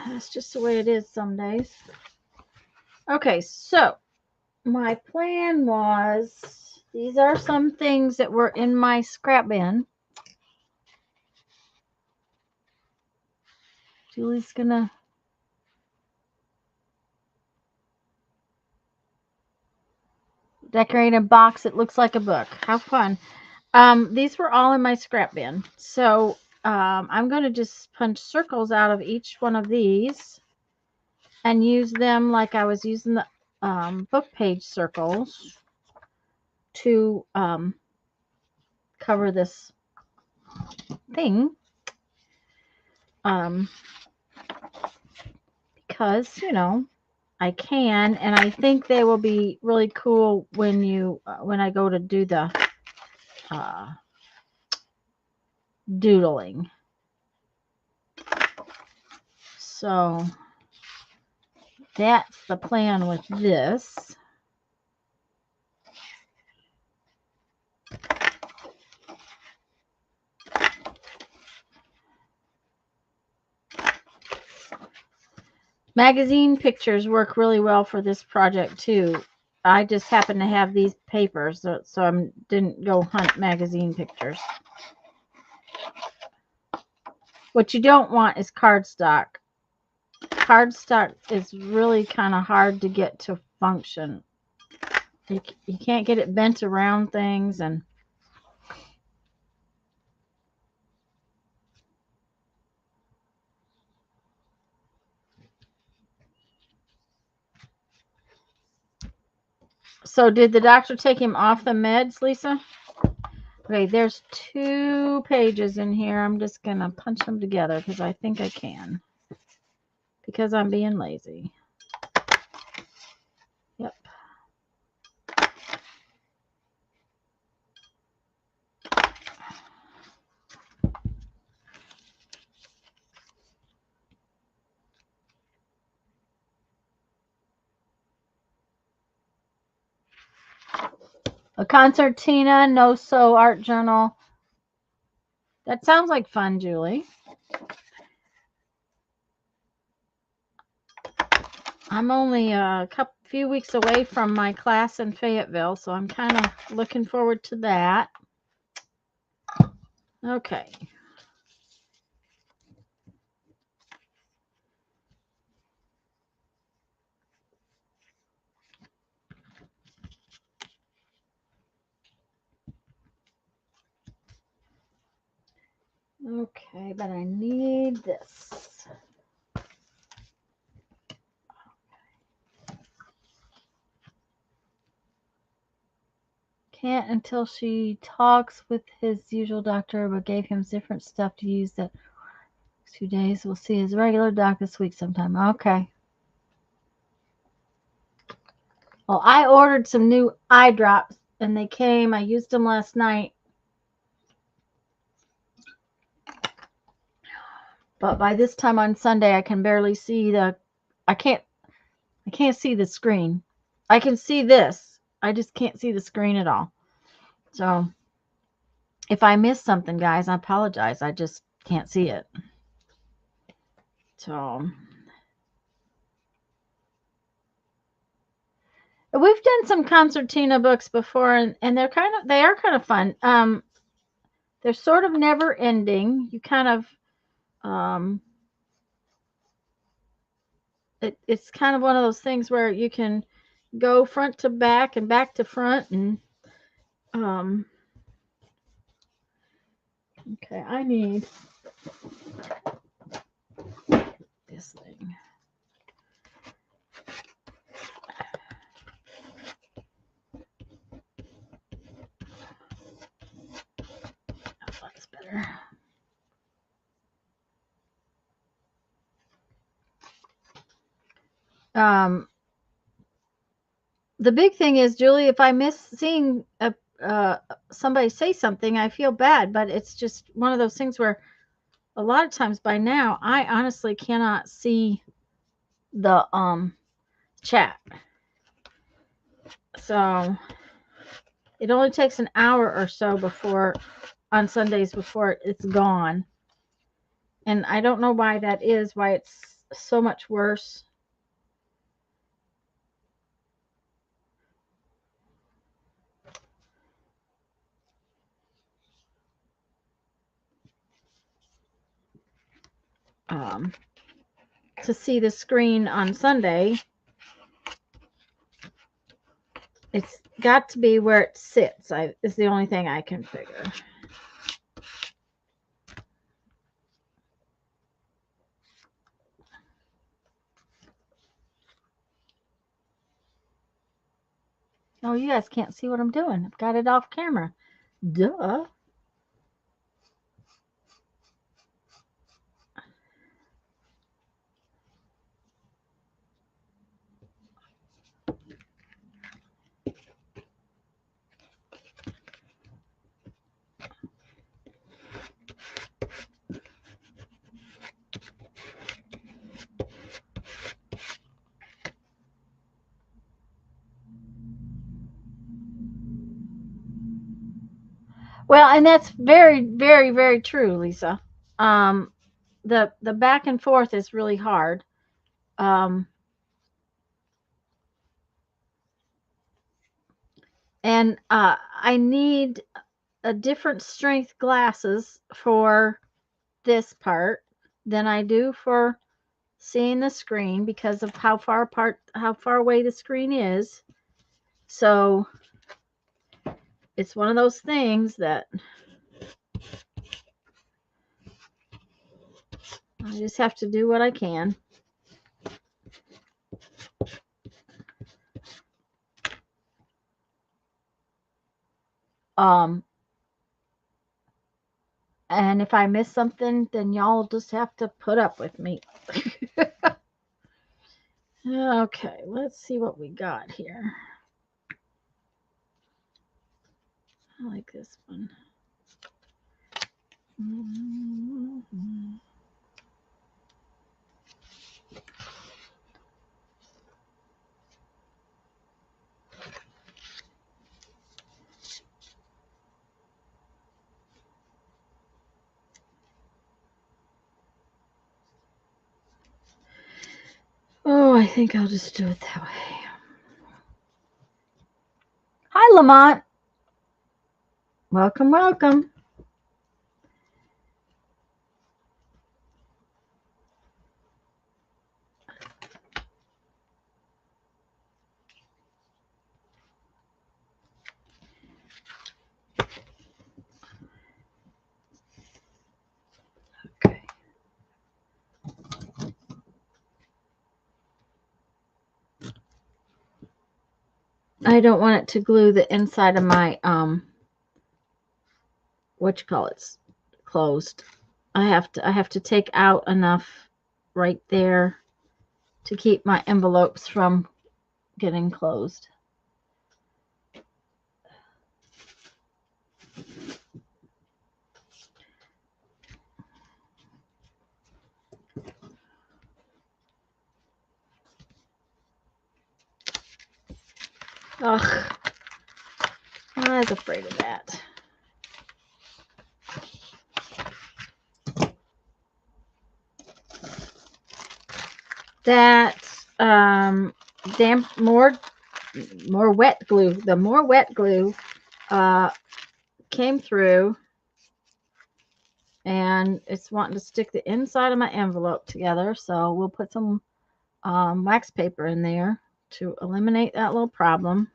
that's just the way it is some days. Okay, so my plan was, these are some things that were in my scrap bin. Julie's gonna decorate a box that looks like a book. How fun. These were all in my scrap bin. So I'm going to just punch circles out of each one of these and use them like I was using the book page circles to cover this thing. Because, you know, I can, and I think they will be really cool when when I go to do the doodling. So that's the plan with this. Magazine pictures work really well for this project too. I just happen to have these papers, so I didn't go hunt magazine pictures. What you don't want is cardstock. Cardstock is really kind of hard to get to function. You can't get it bent around things, and so did the doctor take him off the meds, Lisa? Okay, there's 2 pages in here. I'm just going to punch them together because I think I can. Because I'm being lazy. Yep. A concertina, no sew art journal. That sounds like fun, Julie. I'm only a few weeks away from my class in Fayetteville, so I'm kind of looking forward to that. Okay. Okay, but I need this. Can't until she talks with his usual doctor, but gave him different stuff to use that 2 days. We'll see his regular doc this week sometime. Okay. Well, I ordered some new eye drops and they came. I used them last night. But by this time on Sunday, I can barely see I can't see the screen. I can see this. I just can't see the screen at all. So If I miss something, guys, I apologize. I just can't see it. So we've done some concertina books before, and they are kind of fun. They're sort of never ending. You kind of it's kind of one of those things where you can go front to back and back to front, and okay, I need this thing. Oh, that's better. The big thing is, Julie, if I miss seeing somebody say something, I feel bad, but it's just one of those things where a lot of times by now, I honestly cannot see the chat. So it only takes an hour or so before on Sundays before it's gone. And I don't know why that is, why it's so much worse. To see the screen on Sunday, it's got to be where it sits. Is the only thing I can figure. Oh, you guys can't see what I'm doing. I've got it off camera. Duh. Well, and that's very, very, very true, Lisa. The back and forth is really hard. And I need a different strength glasses for this part than I do for seeing the screen because of how far away the screen is. So it's one of those things that I just have to do what I can. And if I miss something, then y'all just have to put up with me. Okay, let's see what we got here. I like this one. Mm-hmm. Oh, I think I'll just do it that way. Hi, Lamont. Welcome, welcome. Okay. I don't want it to glue the inside of my what you call it, closed. I have to take out enough right there to keep my envelopes from getting closed. Ugh, I was afraid of that. that damp more wet glue. The more wet glue came through, and it's wanting to stick the inside of my envelope together. So we'll put some wax paper in there to eliminate that little problem.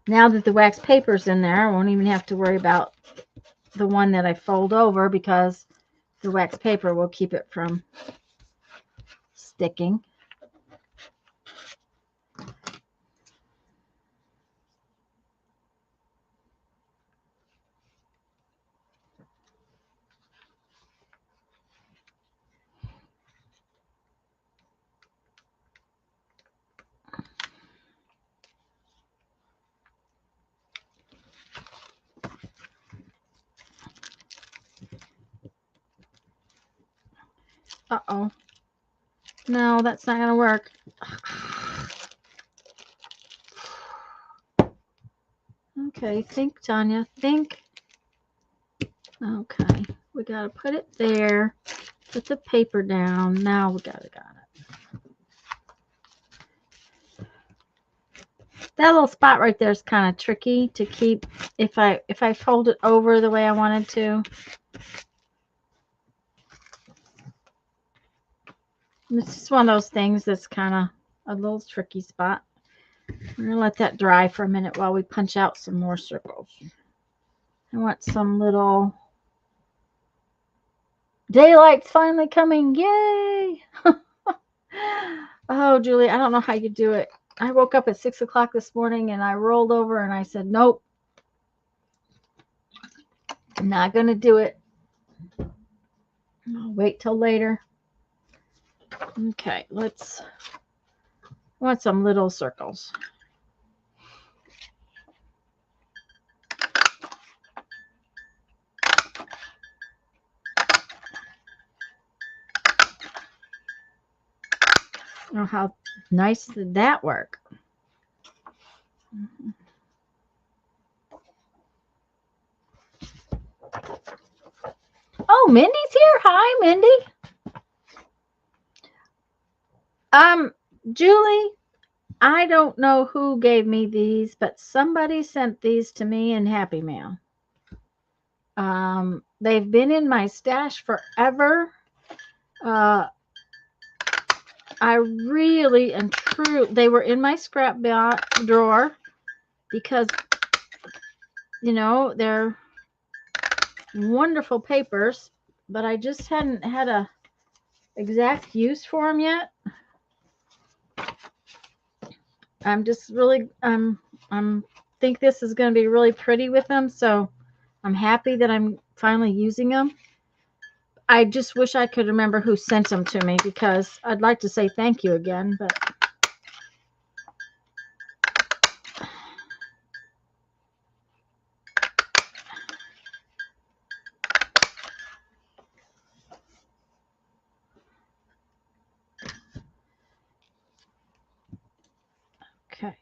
Now that the wax paper's in there, I won't even have to worry about the one that I fold over, because the wax paper will keep it from sticking. Uh-oh. No, that's not going to work. Okay, think, Tanya. Think. Okay, we got to put it there. Put the paper down. Now we got it. That little spot right there is kind of tricky to keep if I fold it over the way I wanted to. It's just one of those things that's kind of a little tricky spot. We're going to let that dry for a minute while we punch out some more circles. I want some little... Daylight's finally coming. Yay! Oh, Julie, I don't know how you do it. I woke up at 6 o'clock this morning and I rolled over and I said, nope. I'm not going to do it. I'll wait till later. Okay, I want some little circles. Oh, how nice did that work? Oh, Mindy's here. Hi, Mindy. Julie, I don't know who gave me these, but somebody sent these to me in Happy Mail. They've been in my stash forever. I really and true. They were in my scrap drawer because, you know, they're wonderful papers, but I just hadn't had a exact use for them yet. I'm just really, I'm think this is going to be really pretty with them, so I'm happy that I'm finally using them. I just wish I could remember who sent them to me, because I'd like to say thank you again, but okay.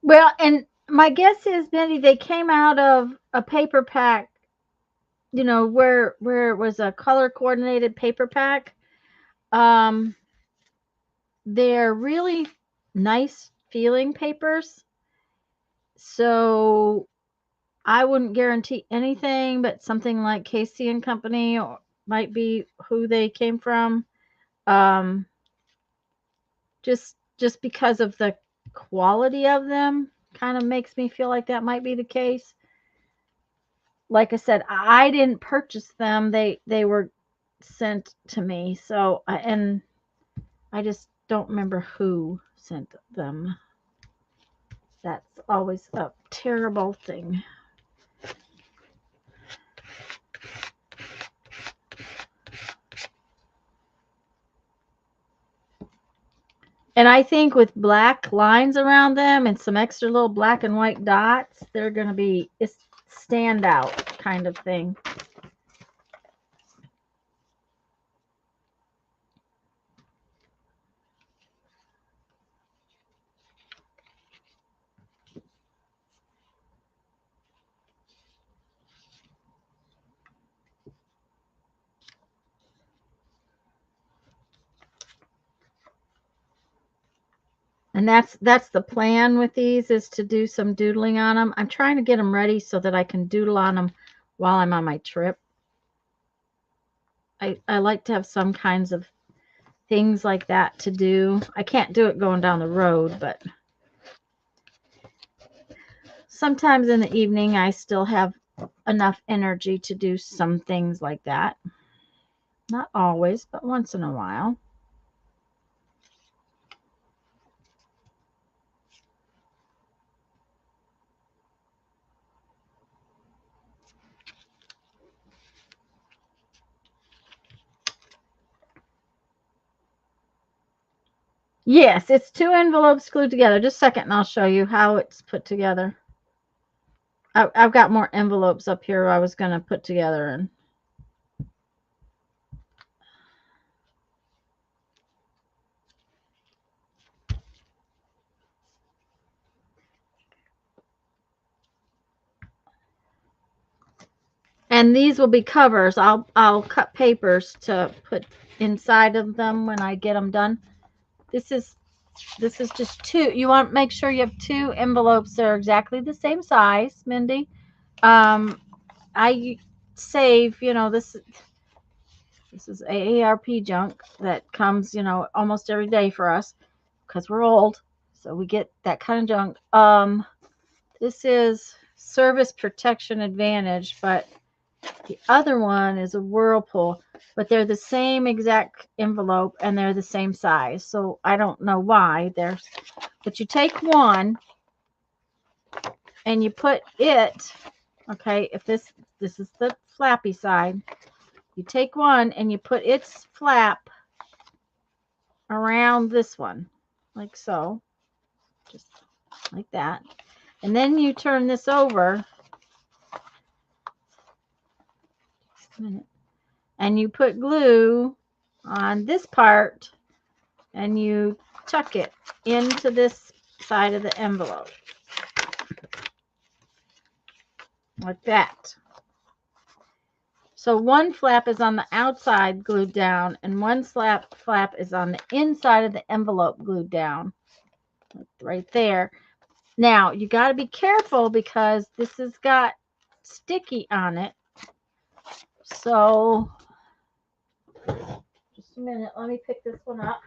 Well, and my guess is, Benny, they came out of a paper pack, you know, where it was a color coordinated paper pack. They're really nice feeling papers. So I wouldn't guarantee anything, but something like Casey and Company or might be who they came from. Um, just because of the quality of them kind of makes me feel like that might be the case. Like I said, I didn't purchase them. They were sent to me. So and I just don't remember who sent them. That's always a terrible thing. And I think with black lines around them and some extra little black and white dots, they're going to be a standout kind of thing. And that's the plan with these, is to do some doodling on them. I'm trying to get them ready so that I can doodle on them while I'm on my trip. I like to have some kinds of things like that to do. I can't do it going down the road, but sometimes in the evening I still have enough energy to do some things like that. Not always, but once in a while. Yes, it's two envelopes glued together. Just a second and I'll show you how it's put together. I've got more envelopes up here I was going to put together. And these will be covers. I'll cut papers to put inside of them when I get them done. This is just two. You want to make sure you have two envelopes that are exactly the same size, Mindy. I save, this is AARP junk that comes, almost every day for us because we're old. So we get that kind of junk. This is Service Protection Advantage, but the other one is a Whirlpool, but they're the same exact envelope and they're the same size. So I don't know why there's, but you take one and you put it, okay, if this is the flappy side, you take one and you put its flap around this one, like so, just like that. And then you turn this over, just a minute, and you put glue on this part and you tuck it into this side of the envelope like that. So one flap is on the outside glued down and one flap is on the inside of the envelope glued down right there. Now you got to be careful because this has got sticky on it. So just a minute, let me pick this one up.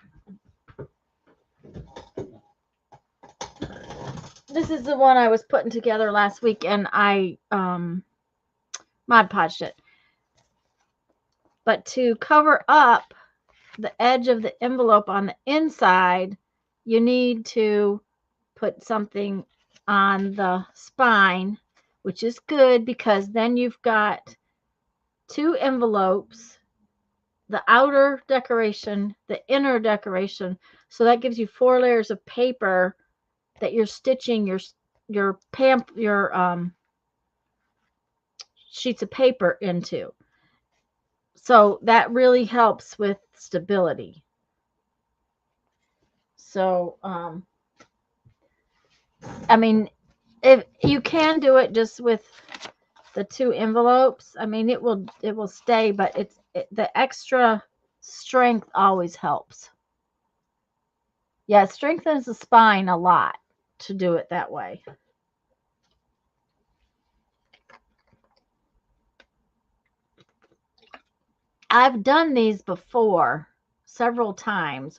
This is the one I was putting together last week and I Mod Podged it. But to cover up the edge of the envelope on the inside, you need to put something on the spine, which is good because then you've got two envelopes, the outer decoration, the inner decoration. So that gives you 4 layers of paper that you're stitching your sheets of paper into. So that really helps with stability. So, I mean, if you can do it just with the two envelopes, I mean, it will stay, but the extra strength always helps. Yeah, it strengthens the spine a lot to do it that way. I've done these before several times.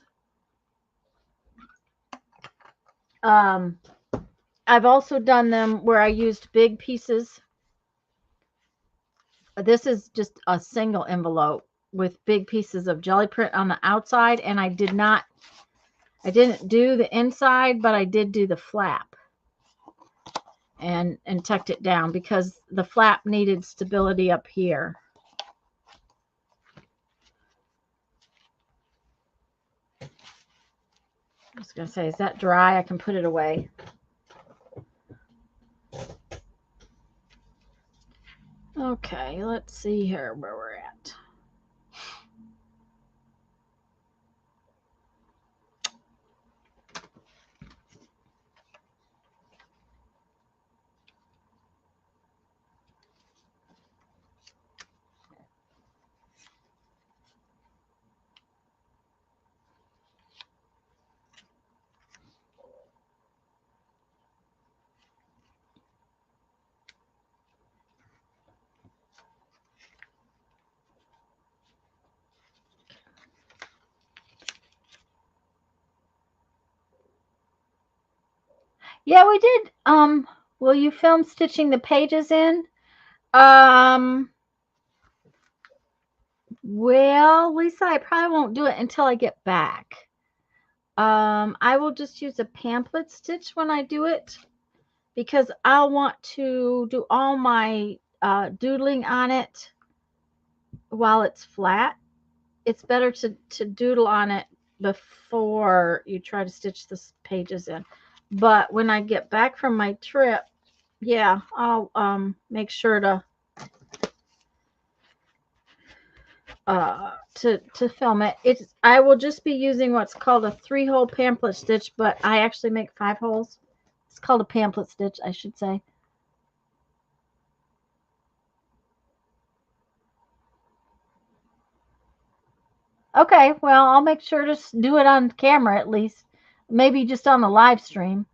I've also done them where I used big pieces. This is just a single envelope with big pieces of jelly print on the outside, and I didn't do the inside, but I did do the flap and tucked it down because the flap needed stability up here. I was going to say, is that dry? I can put it away. Okay, let's see here where we're at. Yeah, we did. Will you film stitching the pages in? Well, Lisa, I probably won't do it until I get back. I will just use a pamphlet stitch when I do it because I'll want to do all my doodling on it while it's flat. It's better to doodle on it before you try to stitch the pages in. But when I get back from my trip, yeah, I'll make sure to film it. I will just be using what's called a 3-hole pamphlet stitch, but I actually make 5 holes. It's called a pamphlet stitch, I should say. Okay, well, I'll make sure to do it on camera at least. Maybe just on the live stream.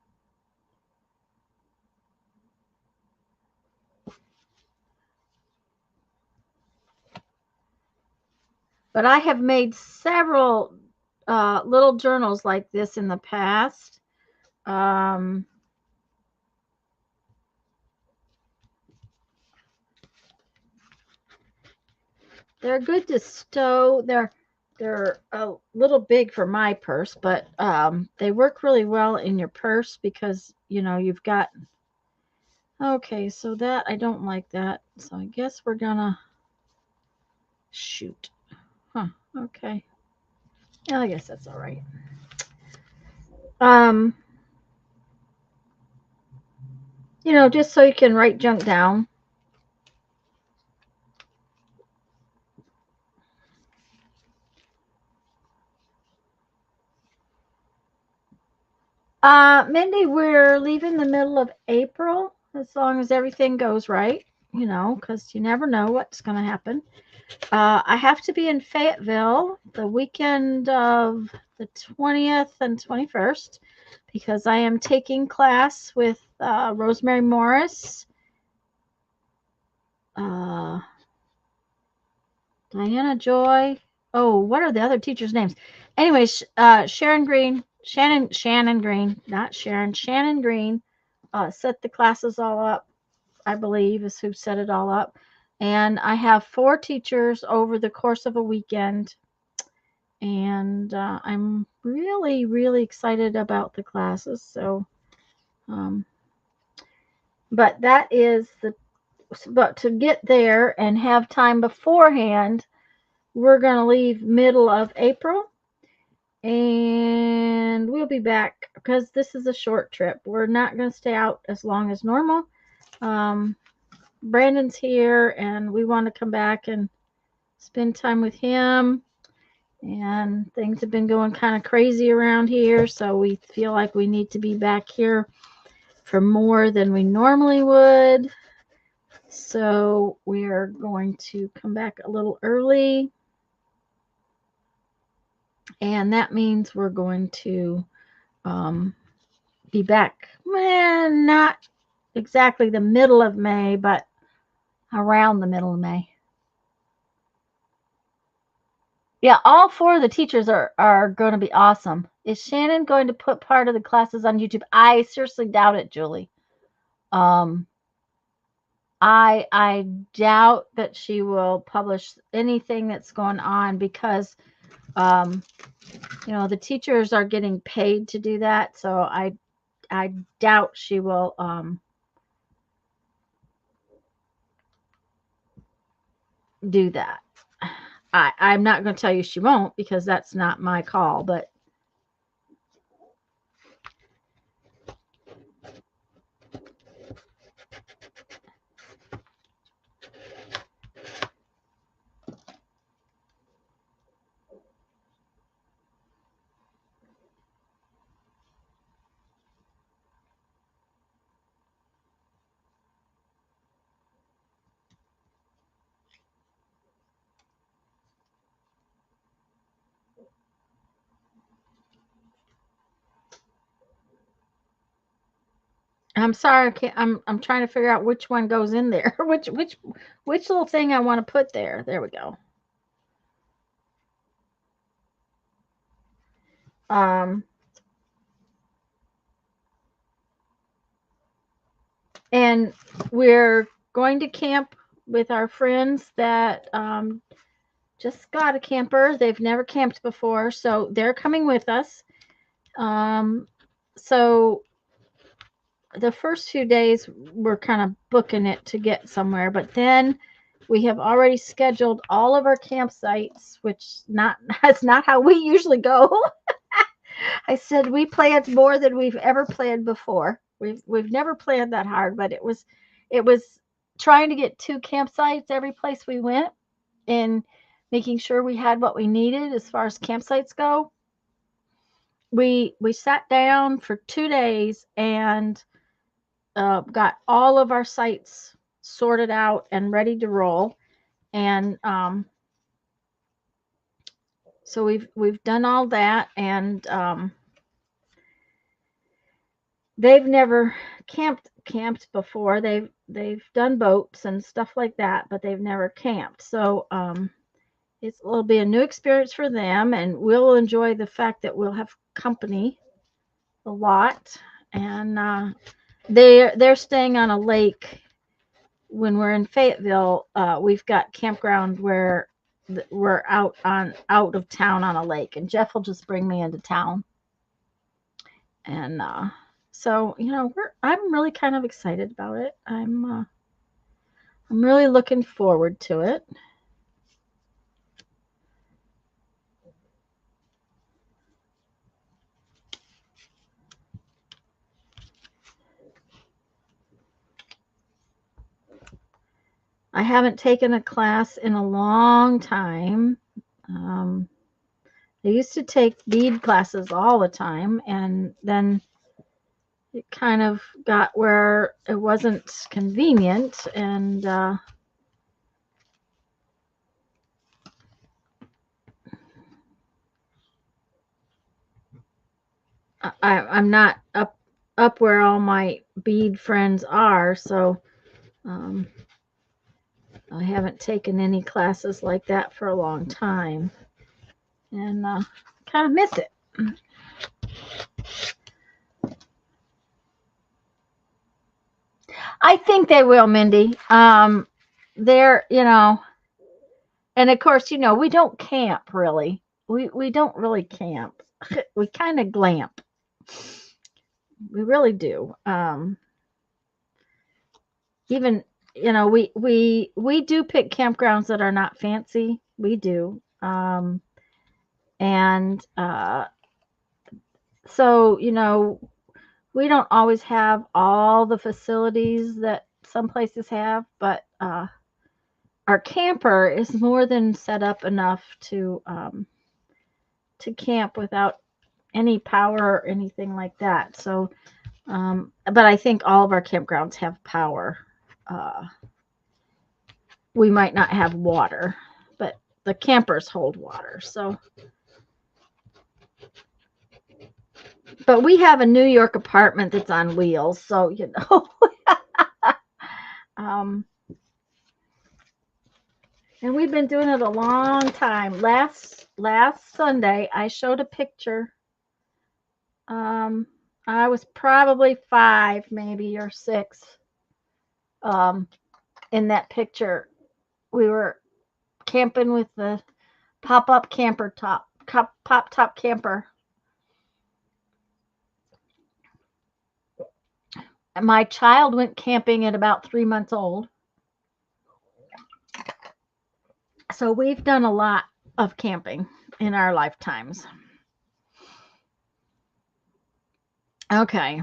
But I have made several little journals like this in the past. They're good to stow. They're a little big for my purse, but they work really well in your purse because, you know, you've got... Okay, so that, I don't like that. So I guess we're gonna... Shoot. Huh, okay. Yeah, I guess that's all right. You know, just so you can write junk down. Mindy, we're leaving the middle of April, as long as everything goes right, you know, because you never know what's going to happen. I have to be in Fayetteville the weekend of the 20th and 21st because I am taking class with Rosemary Morris, Diana Joy. Oh, what are the other teachers' names? Anyways, Shannon Green, not Sharon, Shannon Green set the classes all up, I believe, is who set it all up. And I have 4 teachers over the course of a weekend. And I'm really, really excited about the classes. So, but that is but to get there and have time beforehand, we're going to leave middle of April. And we'll be back because this is a short trip. We're not going to stay out as long as normal. Brandon's here and we want to come back and spend time with him. And things have been going kind of crazy around here, so we feel like we need to be back here for more than we normally would. So we're going to come back a little early. And that means we're going to be back, not exactly the middle of May, but around the middle of May. Yeah, all 4 of the teachers are going to be awesome. Is Shannon going to put part of the classes on YouTube? I seriously doubt it, Julie. I doubt that she will publish anything that's going on because the teachers are getting paid to do that. So I doubt she will do that. I'm not going to tell you she won't because that's not my call, but I'm sorry. I'm trying to figure out which one goes in there. which little thing I want to put there. There we go. And we're going to camp with our friends that just got a camper. They've never camped before, so they're coming with us. So the first few days we're kind of booking it to get somewhere, but then we have already scheduled all of our campsites, which that's not how we usually go. I said we planned more than we've ever planned before. We've never planned that hard, but it was trying to get 2 campsites every place we went and making sure we had what we needed as far as campsites go. We sat down for 2 days and got all of our sites sorted out and ready to roll. And so we've done all that, and they've never camped before. They've done boats and stuff like that, but they've never camped. So it'll be a new experience for them, and we'll enjoy the fact that we'll have company a lot. And they're staying on a lake. When we're in Fayetteville, we've got campground where we're out of town on a lake, and Jeff will just bring me into town. And so I'm really kind of excited about it. I'm really looking forward to it. I haven't taken a class in a long time. I used to take bead classes all the time, and then it kind of got where it wasn't convenient, and I'm not up where all my bead friends are, so I haven't taken any classes like that for a long time, and kind of miss it. I think they will, Mindy. They're, and of course, we don't camp really. We don't really camp. We kind of glamp. We really do. Even, we do pick campgrounds that are not fancy. We do. And so, we don't always have all the facilities that some places have, but our camper is more than set up enough to camp without any power or anything like that. So, but I think all of our campgrounds have power. We might not have water, but the campers hold water. So, but we have a New York apartment that's on wheels, so and we've been doing it a long time. Last last Sunday, I showed a picture. I was probably 5, maybe, or 6. In that picture, we were camping with the pop-up camper pop-top camper. My child went camping at about 3 months old. So we've done a lot of camping in our lifetimes. Okay.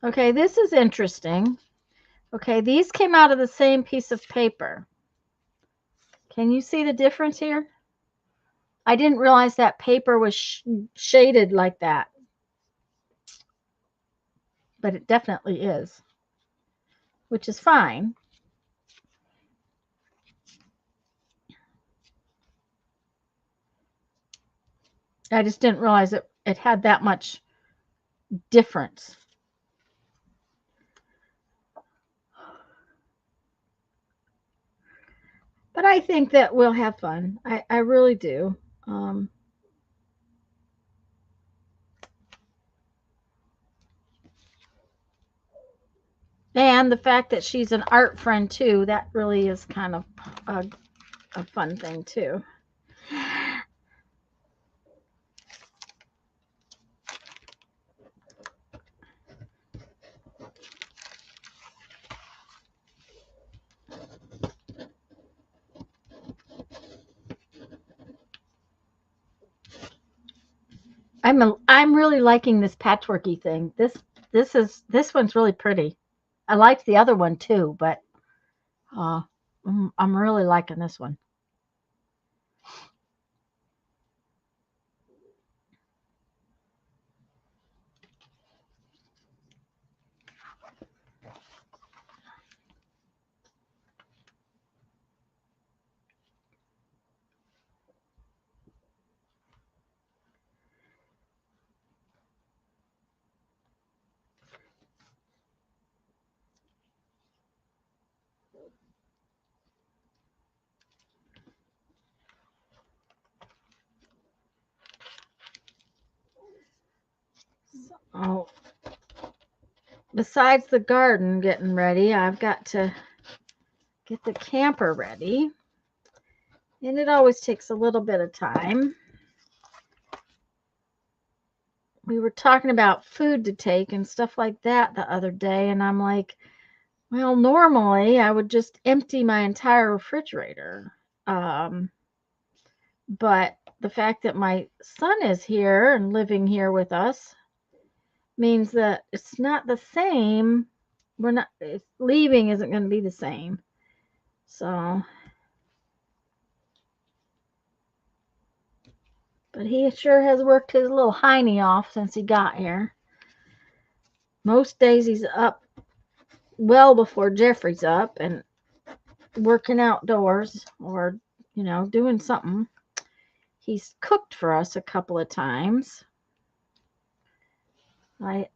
Okay, this is interesting. Okay, these came out of the same piece of paper. Can you see the difference here? I didn't realize that paper was shaded like that. But it definitely is, which is fine. I just didn't realize it had that much difference. But I think that we'll have fun. I really do. And the fact that she's an art friend too, that really is kind of a fun thing too. I'm really liking this patchworky thing. This one's really pretty. I liked the other one too, but I'm really liking this one. Oh, besides the garden getting ready, I've got to get the camper ready. And it always takes a little bit of time. We were talking about food to take and stuff like that the other day, and I'm like, well, normally I would just empty my entire refrigerator. But the fact that my son is here and living here with us means that it's not the same. Leaving isn't going to be the same. So, but he sure has worked his little hiney off since he got here. Most days he's up well before Jeffrey's up and working outdoors or, doing something. He's cooked for us a couple of times. I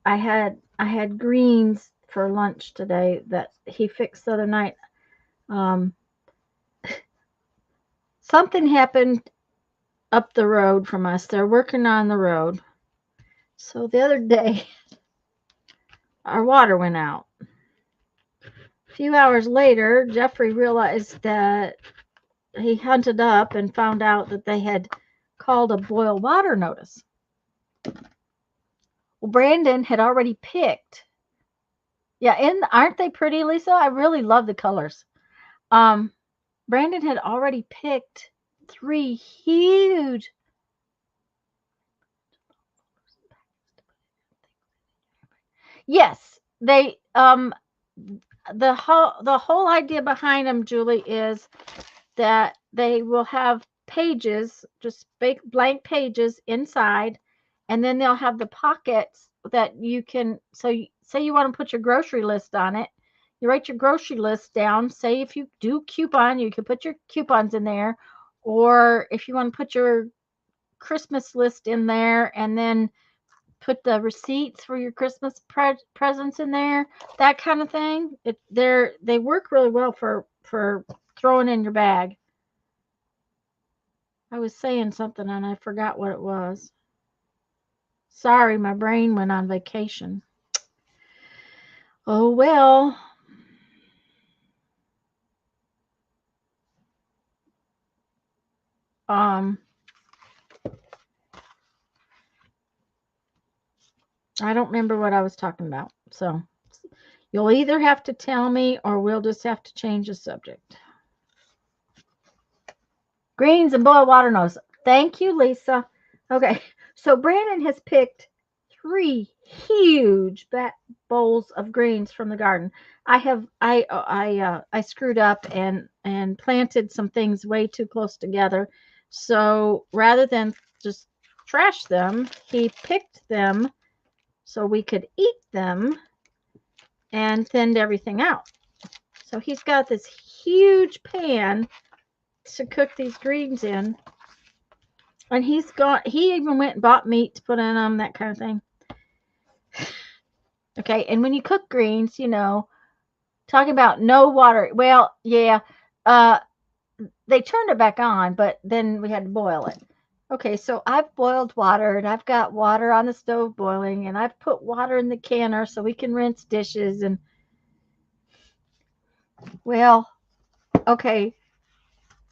had greens for lunch today that he fixed the other night. Something happened up the road from us. They're working on the road. So the other day, our water went out. A few hours later, Jeffrey realized that he hunted up and found out that they had called a boil water notice. Well, Brandon had already picked. Yeah, and aren't they pretty, Lisa? I really love the colors. Brandon had already picked 3 huge. Yes, they the whole idea behind them, Julie, is that they will have pages, just blank pages inside, and then they'll have the pockets that you can. So, say you want to put your grocery list on it, you write your grocery list down. Say if you do coupon, you can put your coupons in there, or if you want to put your Christmas list in there, and then put the receipts for your Christmas presents in there, that kind of thing. They work really well for throwing in your bag. I was saying something and I forgot what it was. Sorry, my brain went on vacation. Oh well. I don't remember what I was talking about. So you'll either have to tell me or we'll just have to change the subject. Greens and boiled water nose. Thank you, Lisa. Okay, so Brandon has picked 3 huge bowls of greens from the garden. I screwed up and planted some things way too close together. So rather than just trash them, he picked them so we could eat them and thinned everything out. So he's got this huge pan to cook these greens in. And he even went and bought meat to put in them, that kind of thing. Okay, and when you cook greens, talking about no water. Well, yeah, they turned it back on, but then we had to boil it. Okay, so I've boiled water, and I've got water on the stove boiling, and I've put water in the canner so we can rinse dishes. And, well, okay,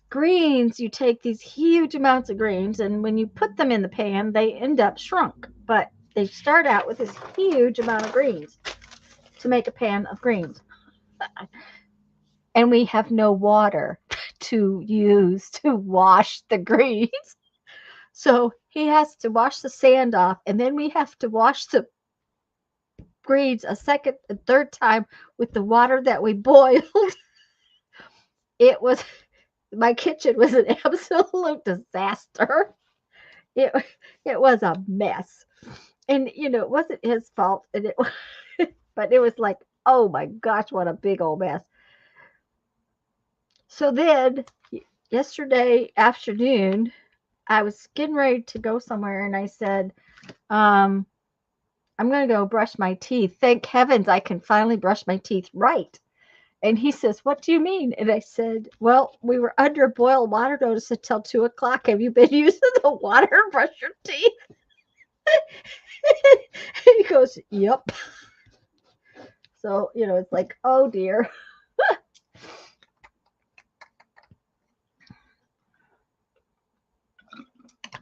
greens, you take these huge amounts of greens, and when you put them in the pan, they end up shrunk. But they start out with this huge amount of greens to make a pan of greens. And we have no water to use to wash the greens. So he has to wash the sand off, and then we have to wash the greens a second and third time with the water that we boiled. My kitchen was an absolute disaster. It was a mess. And it wasn't his fault, and but it was like, oh my gosh, what a big old mess. So then yesterday afternoon, I was getting ready to go somewhere, and I said, I'm going to go brush my teeth. Thank heavens I can finally brush my teeth right. And he says, what do you mean? And I said, well, we were under boiled water notice until 2 o'clock. Have you been using the water to brush your teeth? And he goes, yep. So, it's like, oh dear.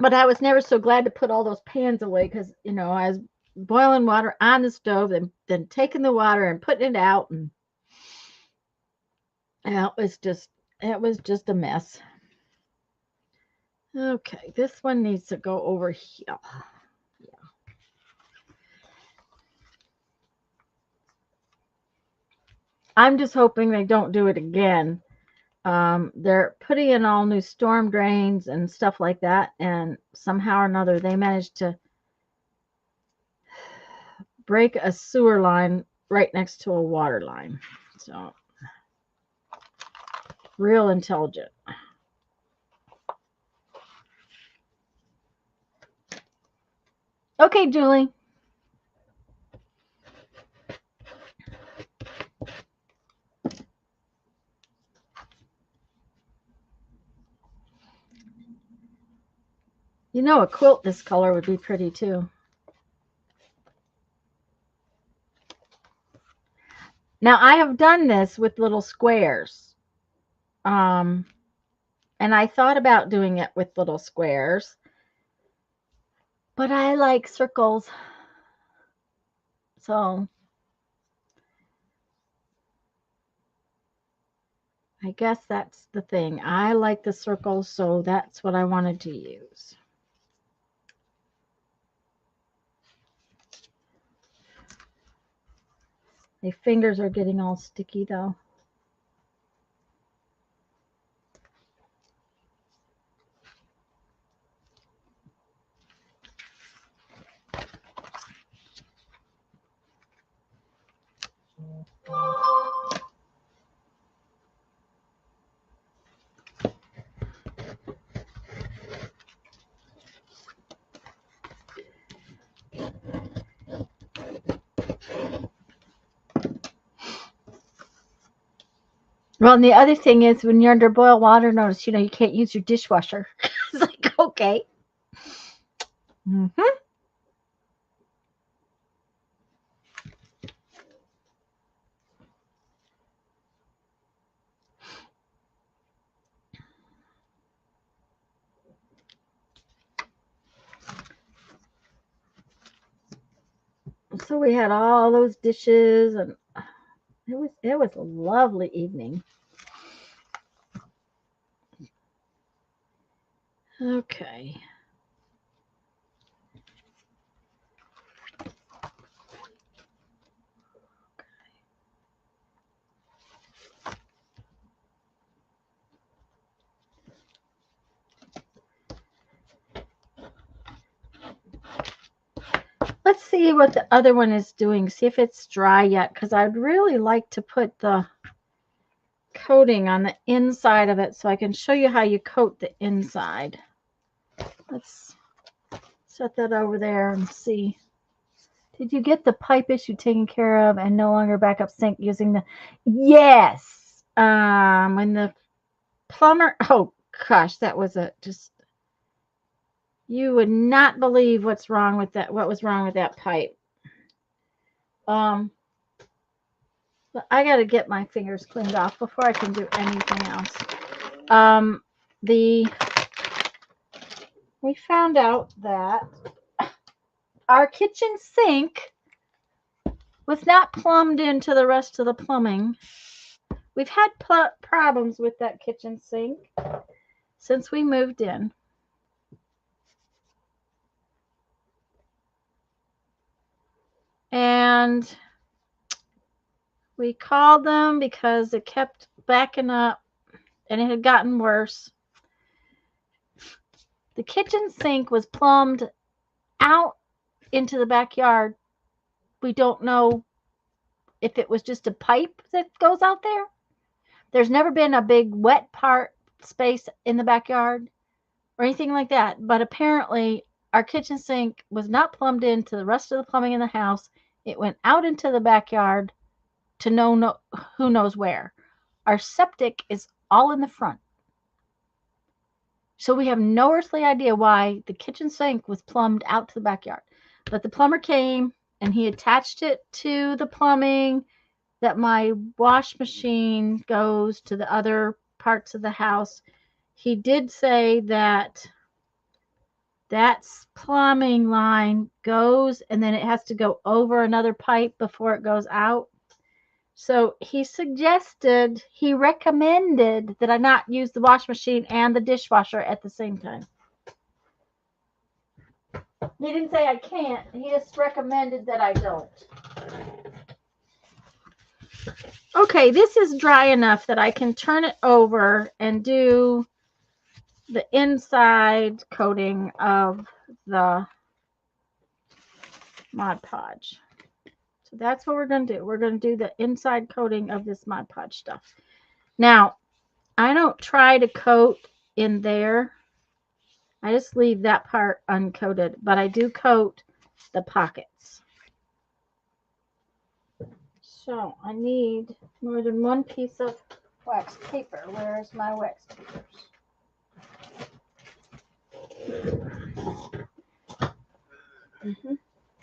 But I was never so glad to put all those pans away because, I was boiling water on the stove and then taking the water and putting it out. And it was just a mess. Okay, this one needs to go over here. Yeah. I'm just hoping they don't do it again. They're putting in all new storm drains and stuff like that, and somehow or another they managed to break a sewer line right next to a water line. So, real intelligent. Okay, Julie. A quilt this color would be pretty too. Now, I have done this with little squares. And I thought about doing it with little squares. But I like circles. So, I guess that's the thing. I like the circles, so that's what I wanted to use. My fingers are getting all sticky though. Well, and the other thing is when you're under boil water, notice, you can't use your dishwasher. It's like, okay. Hmm. So we had all those dishes, and it was a lovely evening. Okay. Let's see what the other one is doing. See if it's dry yet, because I'd really like to put the coating on the inside of it so I can show you how you coat the inside. Let's set that over there and see. Did you get the pipe issue taken care of and no longer backup sink using the... Yes. When the plumber... Oh, gosh, that was just... You would not believe what's wrong with that. What was wrong with that pipe? But I got to get my fingers cleaned off before I can do anything else. We found out that our kitchen sink was not plumbed into the rest of the plumbing. We've had problems with that kitchen sink since we moved in. And we called them because it kept backing up and it had gotten worse. The kitchen sink was plumbed out into the backyard. We don't know if it was just a pipe that goes out there. There's never been a big wet part space in the backyard or anything like that. But apparently, our kitchen sink was not plumbed into the rest of the plumbing in the house. It went out into the backyard to who knows where. Our septic is all in the front. So we have no earthly idea why the kitchen sink was plumbed out to the backyard. But the plumber came and he attached it to the plumbing that my wash machine goes to the other parts of the house. He did say that plumbing line goes and then it has to go over another pipe before it goes out. So he recommended that I not use the wash machine and the dishwasher at the same time. He didn't say I can't. He just recommended that I don't. Okay, this is dry enough that I can turn it over and do the inside coating of the Mod Podge. So that's what we're going to do. We're going to do the inside coating of this Mod Podge stuff. Now, I don't try to coat in there. I just leave that part uncoated, but I do coat the pockets. So I need more than one piece of wax paper. Where's my wax papers?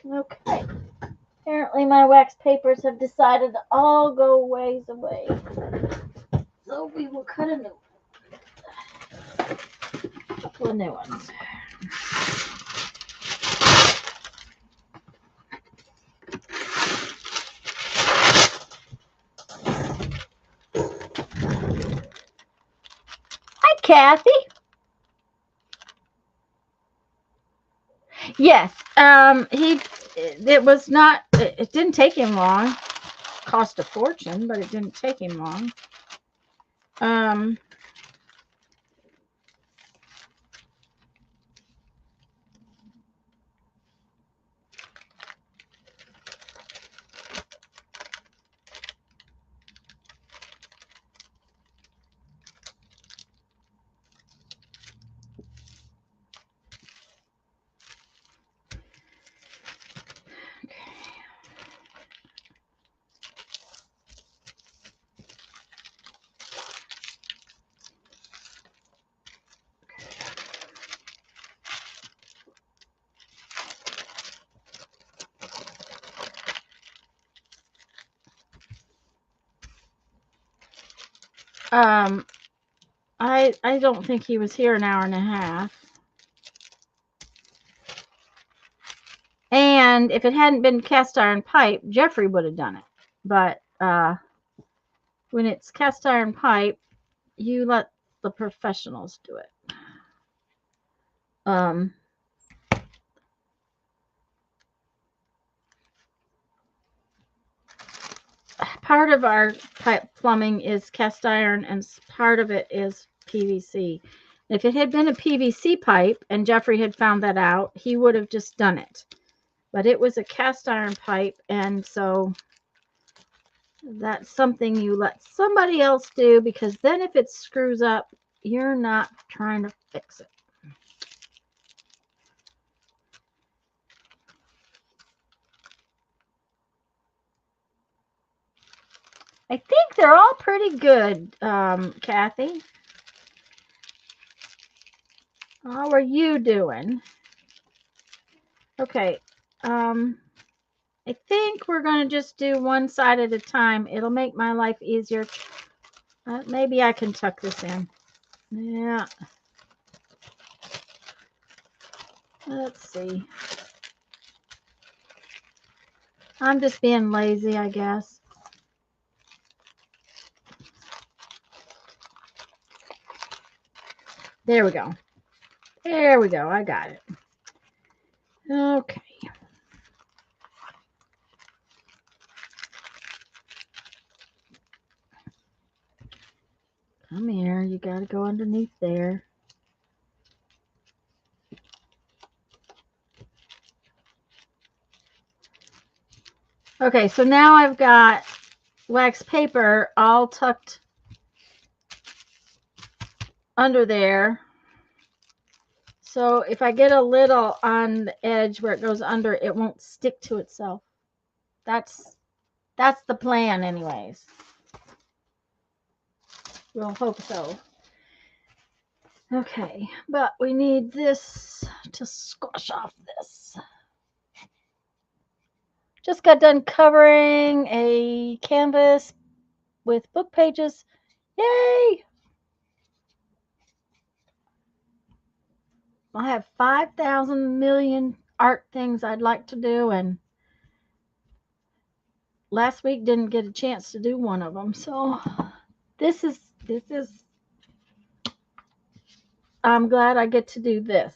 Okay. Apparently my wax papers have decided to all go ways away. So we will cut a couple of new ones. Hi, Kathy. Yes. It didn't take him long. Cost a fortune, but it didn't take him long. I don't think he was here an hour and a half. And if it hadn't been cast iron pipe, Jeffrey would have done it. But when it's cast iron pipe, you let the professionals do it. Part of our pipe plumbing is cast iron, and part of it is PVC. If it had been a PVC pipe and Jeffrey had found that out, he would have just done it. But it was a cast iron pipe, and so that's something you let somebody else do, because then if it screws up, you're not trying to fix it. I think they're all pretty good, Kathy. How are you doing? Okay. I think we're going to just do one side at a time. It'll make my life easier. Maybe I can tuck this in. Yeah. Let's see. I'm just being lazy, I guess. There we go. There we go. I got it. Okay. Come here. You got to go underneath there. Okay, so now I've got wax paper all tucked under there. So if I get a little on the edge where it goes under, it won't stick to itself. That's the plan anyways. We'll hope so. Okay, but we need this to squash off this. Just got done covering a canvas with book pages. Yay! I have 5,000 million art things I'd like to do, and last week didn't get a chance to do one of them. So this is I'm glad I get to do this.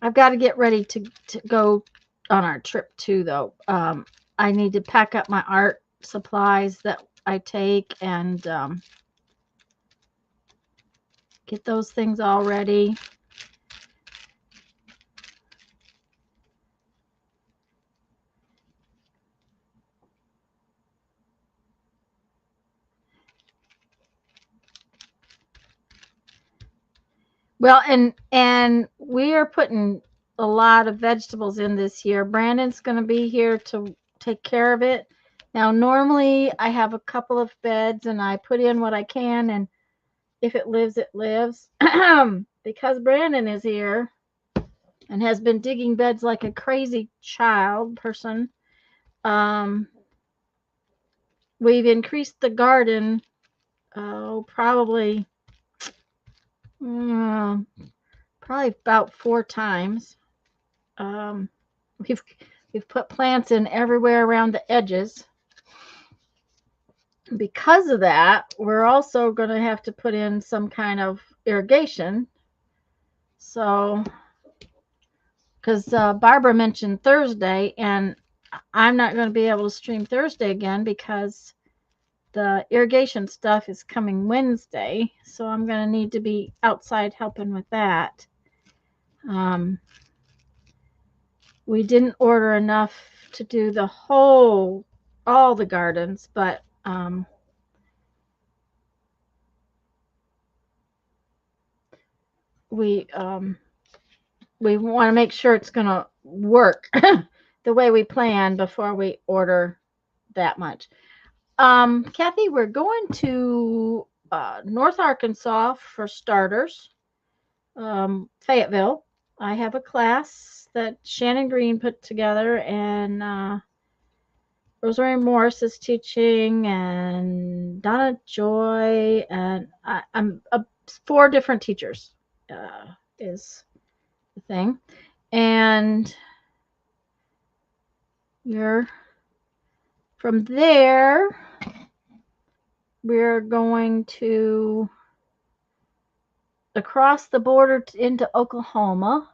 I've got to get ready to go on our trip too, though. I need to pack up my art supplies that I take and get those things all ready. Well, and we are putting a lot of vegetables in this year. Brandon's going to be here to take care of it. Now, normally I have a couple of beds and I put in what I can, and if it lives, it lives. Because Brandon is here and has been digging beds like a crazy child person, we've increased the garden probably about 4 times. We've put plants in everywhere around the edges. Because of that, we're also going to have to put in some kind of irrigation. So, because Barbara mentioned Thursday, and I'm not going to be able to stream Thursday again because the irrigation stuff is coming Wednesday. So I'm going to need to be outside helping with that. We didn't order enough to do all the gardens, but we want to make sure it's going to work the way we plan before we order that much. Kathy, we're going to North Arkansas for starters, Fayetteville. I have a class that Shannon Green put together, and Rosemary Morris is teaching, and Donna Joy, and I'm 4 different teachers is the thing. And we're from there, we're going to across the border into Oklahoma.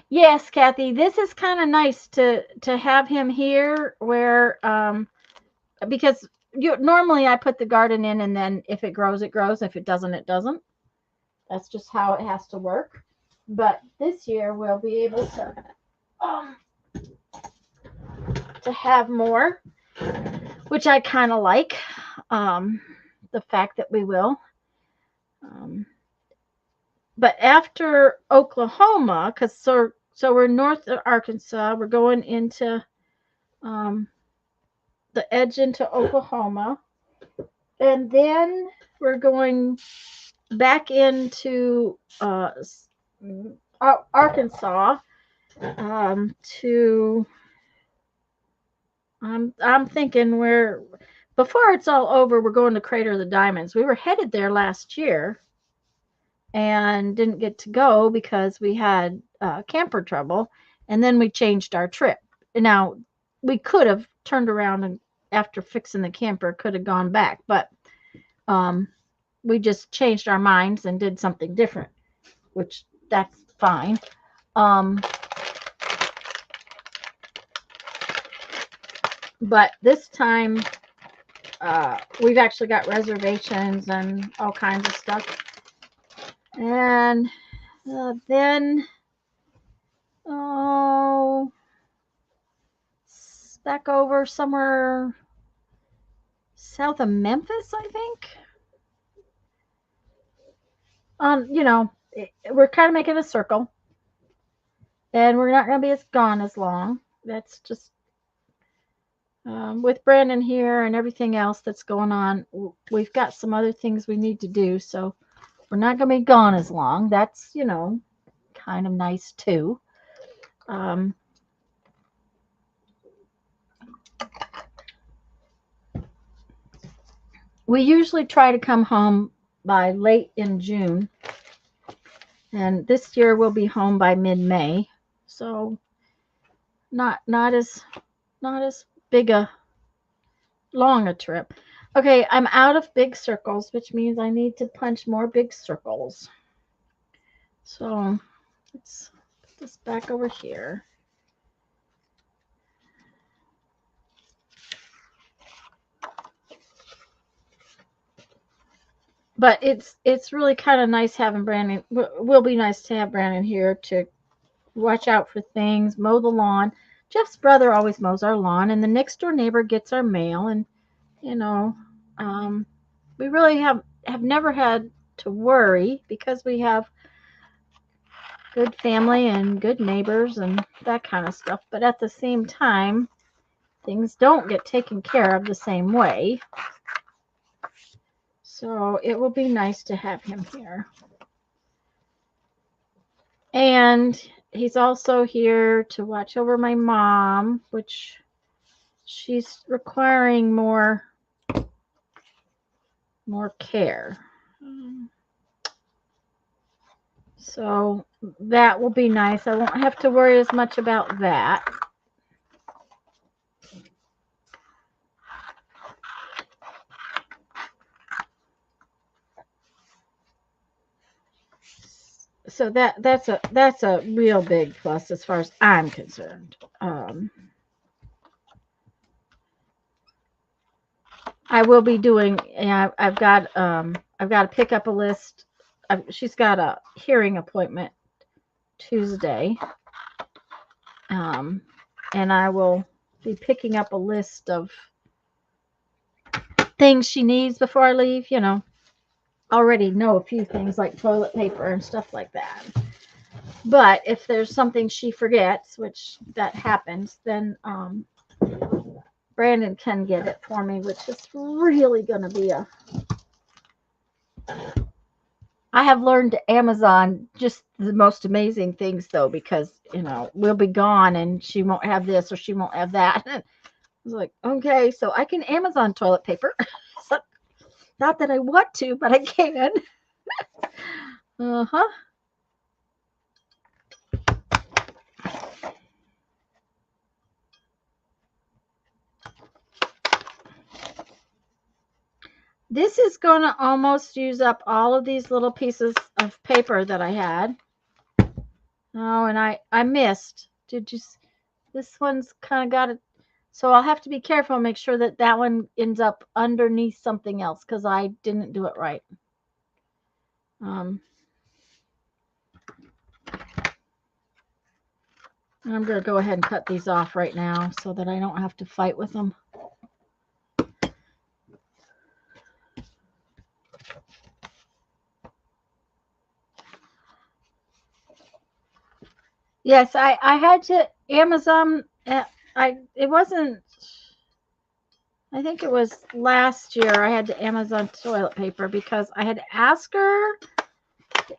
Yes, Kathy, this is kind of nice to have him here where because normally I put the garden in and then if it grows it grows, if it doesn't it doesn't. That's just how it has to work. But this year we'll be able to have more, which I kind of like. The fact that we will. But after Oklahoma, because so we're north of Arkansas, we're going into the edge into Oklahoma, and then we're going back into Arkansas to I'm thinking we're before it's all over we're going to Crater of the Diamonds. We were headed there last year and didn't get to go because we had camper trouble, and then we changed our trip. Now we could have turned around and after fixing the camper could have gone back, but we just changed our minds and did something different, which that's fine. But this time we've actually got reservations and all kinds of stuff. And then back over somewhere south of Memphis, I think. We're kind of making a circle, and we're not going to be gone as long. That's just with Brandon here and everything else that's going on. We've got some other things we need to do, so we're not going to be gone as long. That's kind of nice too. We usually try to come home by late in June, and this year we'll be home by mid-May, so not as big a long a trip. Okay, I'm out of big circles, which means I need to punch more big circles. So let's put this back over here. But it's really kind of nice having Brandon. Will be nice to have Brandon here to watch out for things, mow the lawn. Jeff's brother always mows our lawn, and the next door neighbor gets our mail. And we really have never had to worry because we have good family and good neighbors and that kind of stuff. But at the same time, things don't get taken care of the same way. So it will be nice to have him here. And he's also here to watch over my mom, which she's requiring more care. So that will be nice. I won't have to worry as much about that. So that's a real big plus as far as I'm concerned. I will be doing. I've got to pick up a list. She's got a hearing appointment Tuesday, and I will be picking up a list of things she needs before I leave. Already know a few things like toilet paper and stuff like that. But if there's something she forgets, which that happens, then Brandon can get it for me, which is really going to be I have learned Amazon just the most amazing things though, because we'll be gone and she won't have this or she won't have that. I was like, okay, so I can Amazon toilet paper. So, not that I want to, but I can. Uh-huh. This is going to almost use up all of these little pieces of paper that I had. Oh, and I missed. Did you? This one's kind of got it. So I'll have to be careful, make sure that that one ends up underneath something else because I didn't do it right. I'm going to go ahead and cut these off right now so that I don't have to fight with them. Yes, I had to Amazon. It wasn't. I think it was last year I had to Amazon toilet paper because I had asked her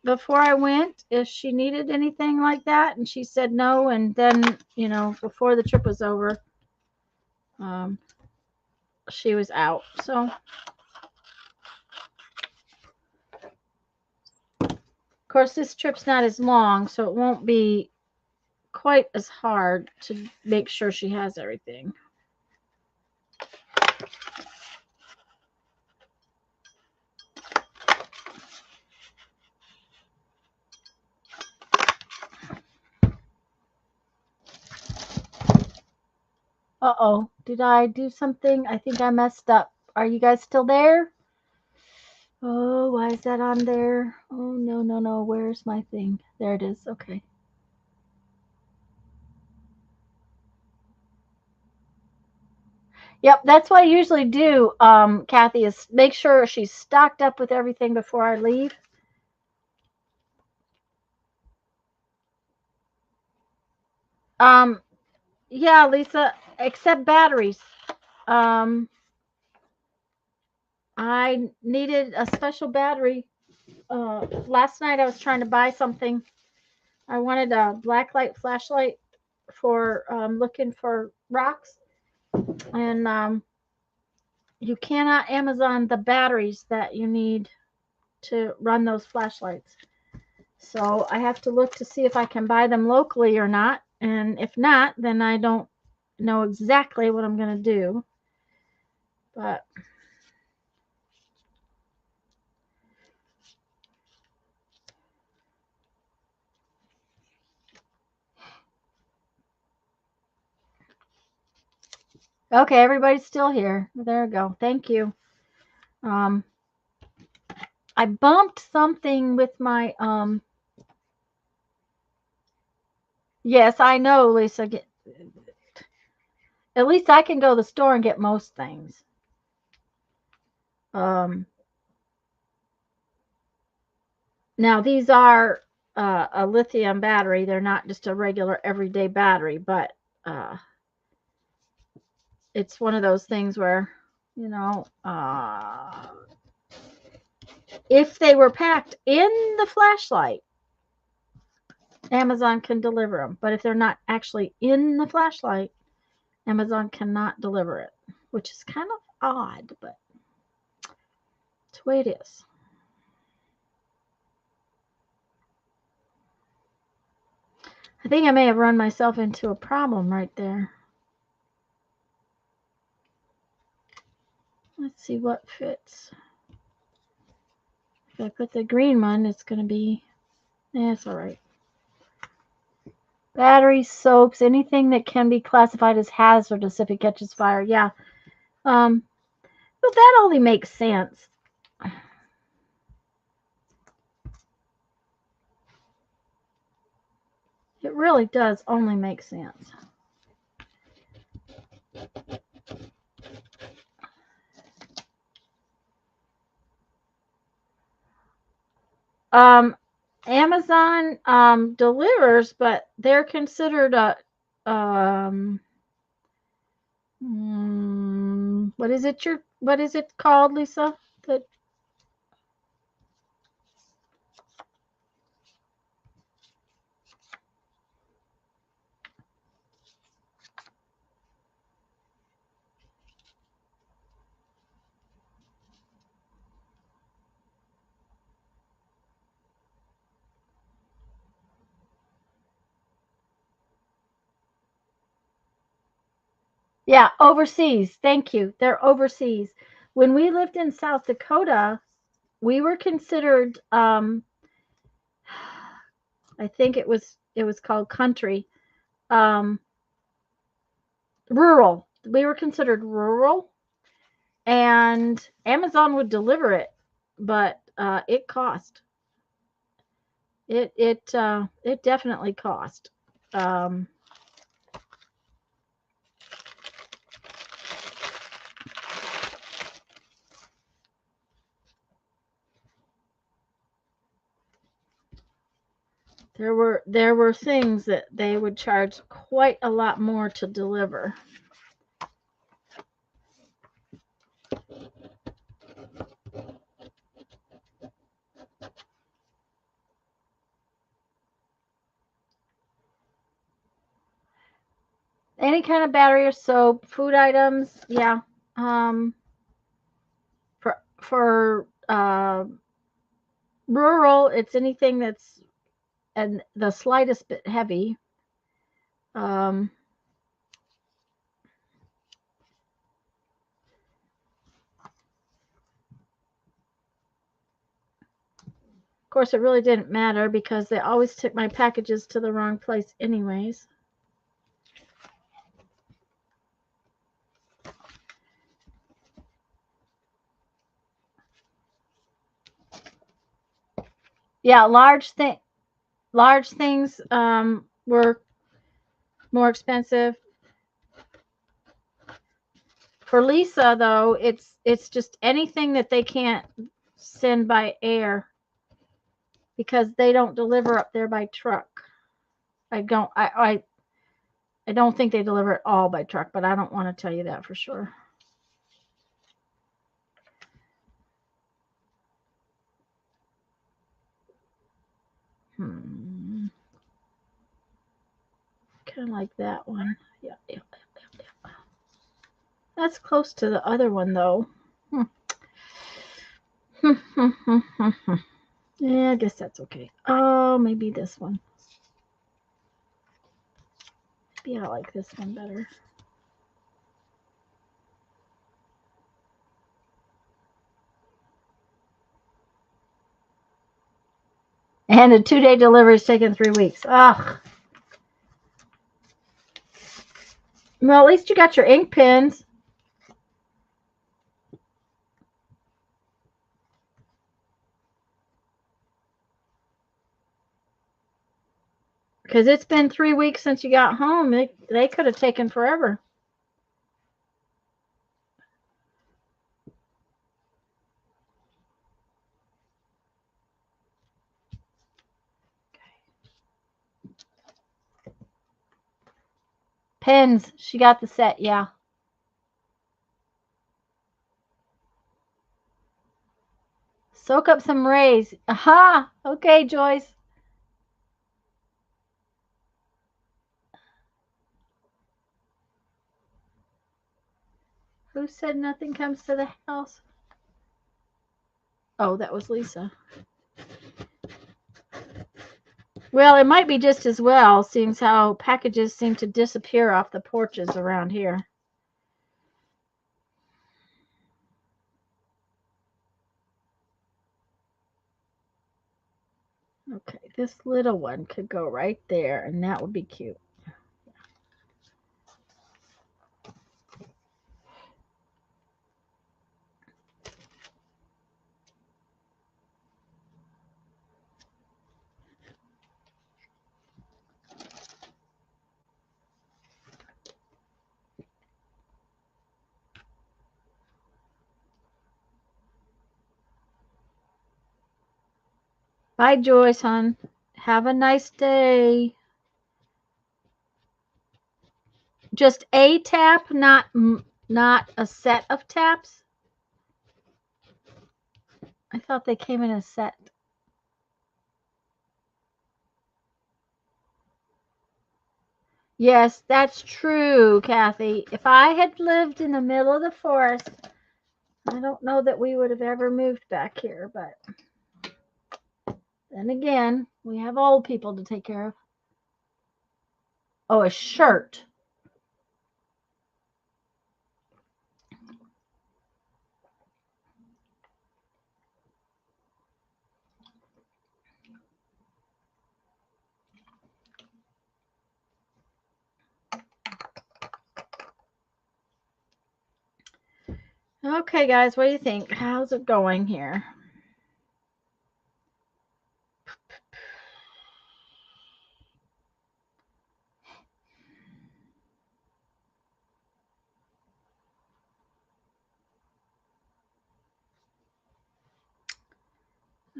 before I went if she needed anything like that, and she said no. And then before the trip was over, she was out. So of course this trip's not as long, so it won't be quite as hard to make sure she has everything. Uh-oh, did I do something? I think I messed up. Are you guys still there? Oh, why is that on there? Oh, no, no, no. Where's my thing? There it is. Okay. Yep, that's what I usually do, Kathy, is make sure she's stocked up with everything before I leave. Yeah, Lisa, except batteries. I needed a special battery. Last night I was trying to buy something. I wanted a blacklight flashlight for looking for rocks, and you cannot Amazon the batteries that you need to run those flashlights. So I have to look to see if I can buy them locally or not. And if not, then I don't know exactly what I'm going to do. But okay, everybody's still here. There we go. Thank you. I bumped something with my yes, I know, Lisa. At least I can go to the store and get most things. Now these are a lithium battery. They're not just a regular everyday battery, but it's one of those things where, if they were packed in the flashlight, Amazon can deliver them. But if they're not actually in the flashlight, Amazon cannot deliver it, which is kind of odd, but it's the way it is. I think I may have run myself into a problem right there. Let's see what fits. If I put the green one, it's going to be, it's all right. Batteries, soaps, anything that can be classified as hazardous if it catches fire. Yeah. Well, that only makes sense. It really does only make sense. Amazon delivers, but they're considered a what is it called, Lisa? Yeah, overseas. Thank you. They're overseas. When we lived in South Dakota, we were considered I think it was called country. Um Rural. We were considered rural, and Amazon would deliver it, but it cost. It definitely cost. Um there were things that they would charge quite a lot more to deliver. Any kind of battery or soap, food items, yeah. Um, for rural, it's anything that's and the slightest bit heavy. Um, of course, it really didn't matter because they always took my packages to the wrong place, anyways. Yeah, large things were more expensive. For Lisa, though, it's just anything that they can't send by air because they don't deliver up there by truck. I don't think they deliver it all by truck, but I don't want to tell you that for sure. Kind of like that one. Yeah, yeah, yeah. That's close to the other one though. Yeah, I guess that's okay. Oh, maybe this one. Maybe I like this one better. And the 2-day delivery is taking 3 weeks. Ugh. Well, at least you got your ink pens. Because it's been 3 weeks since you got home. They could have taken forever. Pens. She got the set, yeah. Soak up some rays. Aha! Okay, Joyce. Who said nothing comes to the house? Oh, that was Lisa. Well, it might be just as well, seeing how packages seem to disappear off the porches around here. Okay, this little one could go right there, and that would be cute. Bye, Joyce, hon. Have a nice day. Just a tap, not a set of taps. I thought they came in a set. Yes, that's true, Kathy. If I had lived in the middle of the forest, I don't know that we would have ever moved back here, but then again, we have old people to take care of. Oh, a shirt. Okay, guys, what do you think? How's it going here?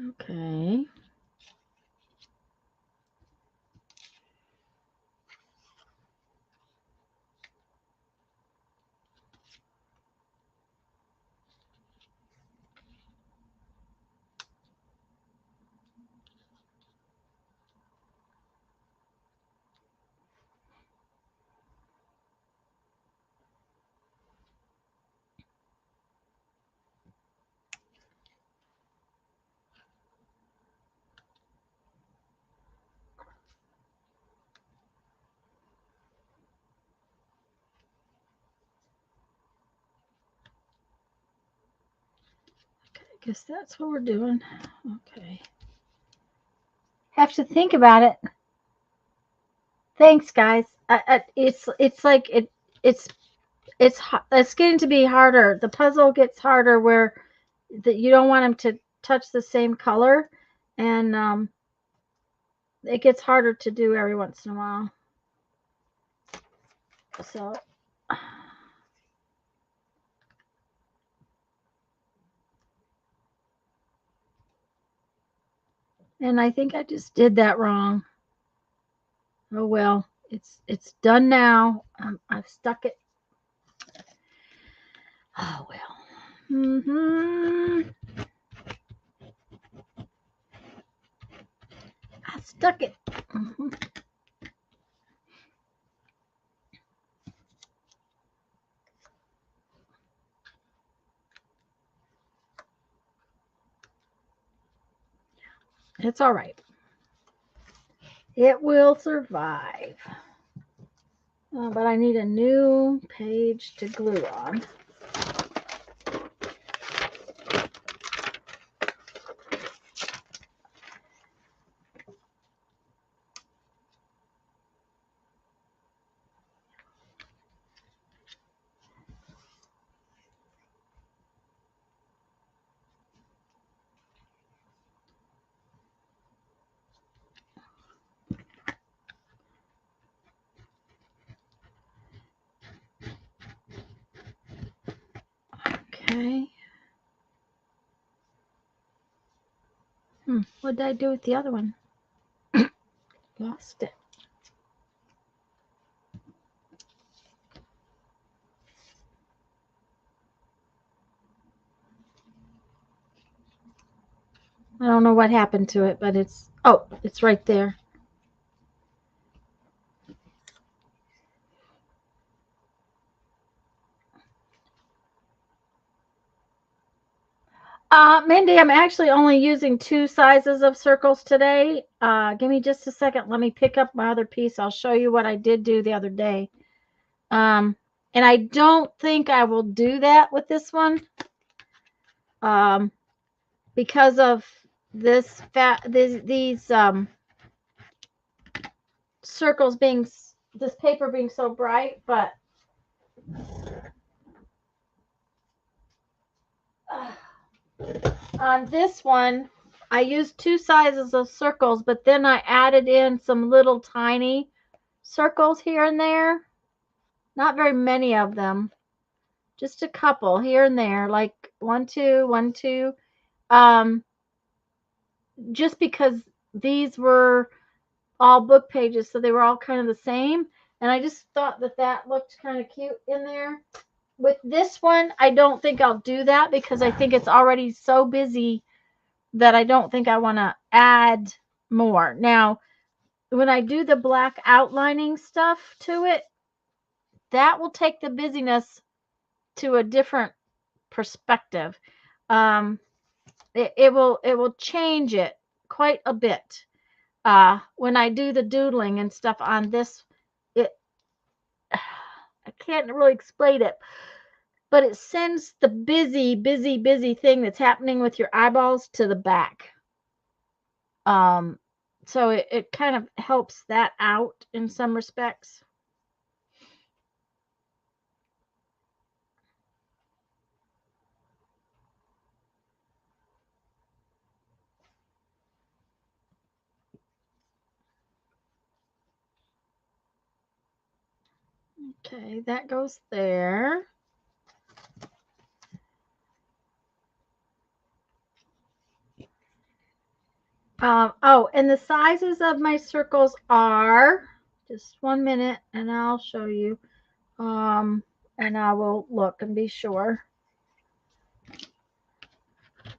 Okay. I guess that's what we're doing. Okay. Have to think about it. Thanks, guys. It's like it's getting to be harder. The puzzle gets harder where that you don't want them to touch the same color, and it gets harder to do every once in a while. So. And I think I just did that wrong. Oh well, it's done now. I've stuck it. Oh well. I stuck it. It's all right. It will survive. But I need a new page to glue on. Okay. What did I do with the other one? Lost it. I don't know what happened to it, but it's right there. Mindy, I'm actually only using 2 sizes of circles today. Give me just a second. Let me pick up my other piece. I'll show you what I did do the other day. And I don't think I will do that with this one. Because of these circles being, this paper being so bright, but on this one, I used 2 sizes of circles, but then I added in some little tiny circles here and there. Not very many of them, just a couple here and there, like 1, 2, 1, 2. Just because these were all book pages, so they were all kind of the same, and I just thought that looked kind of cute in there. With this one, I don't think I'll do that because I think it's already so busy that I don't think I want to add more. Now, when I do the black outlining stuff to it, that will take the busyness to a different perspective. It will change it quite a bit. When I do the doodling and stuff on this, it I can't really explain it, but it sends the busy thing that's happening with your eyeballs to the back. So it kind of helps that out in some respects. Okay, that goes there. Oh, and the sizes of my circles are, just 1 minute and I'll show you. And I will look and be sure.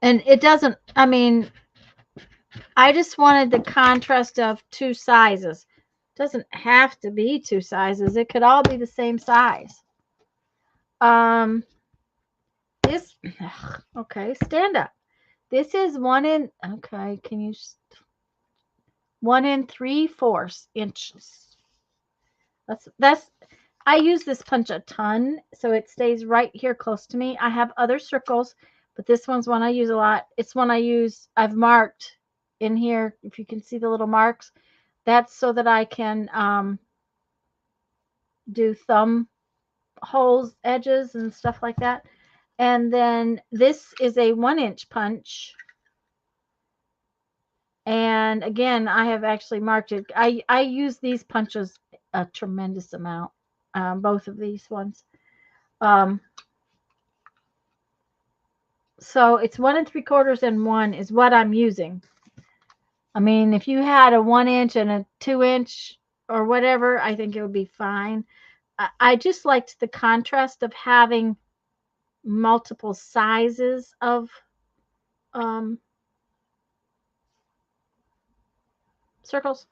And it doesn't, I mean, I just wanted the contrast of two sizes. It doesn't have to be two sizes. It could all be the same size. This, okay, stand up. This is 1 3/4 inches. That's I use this punch a ton, so it stays right here close to me. I have other circles, but this one's one I use a lot. It's one I've marked in here. If you can see the little marks, that's so that I can do thumb holes, edges, and stuff like that. And then this is a 1-inch punch. And again, I have actually marked it. I use these punches a tremendous amount, both of these ones. So it's 1 3/4 and 1 is what I'm using. I mean, if you had a 1-inch and a 2-inch or whatever, I think it would be fine. I just liked the contrast of having multiple sizes of circles.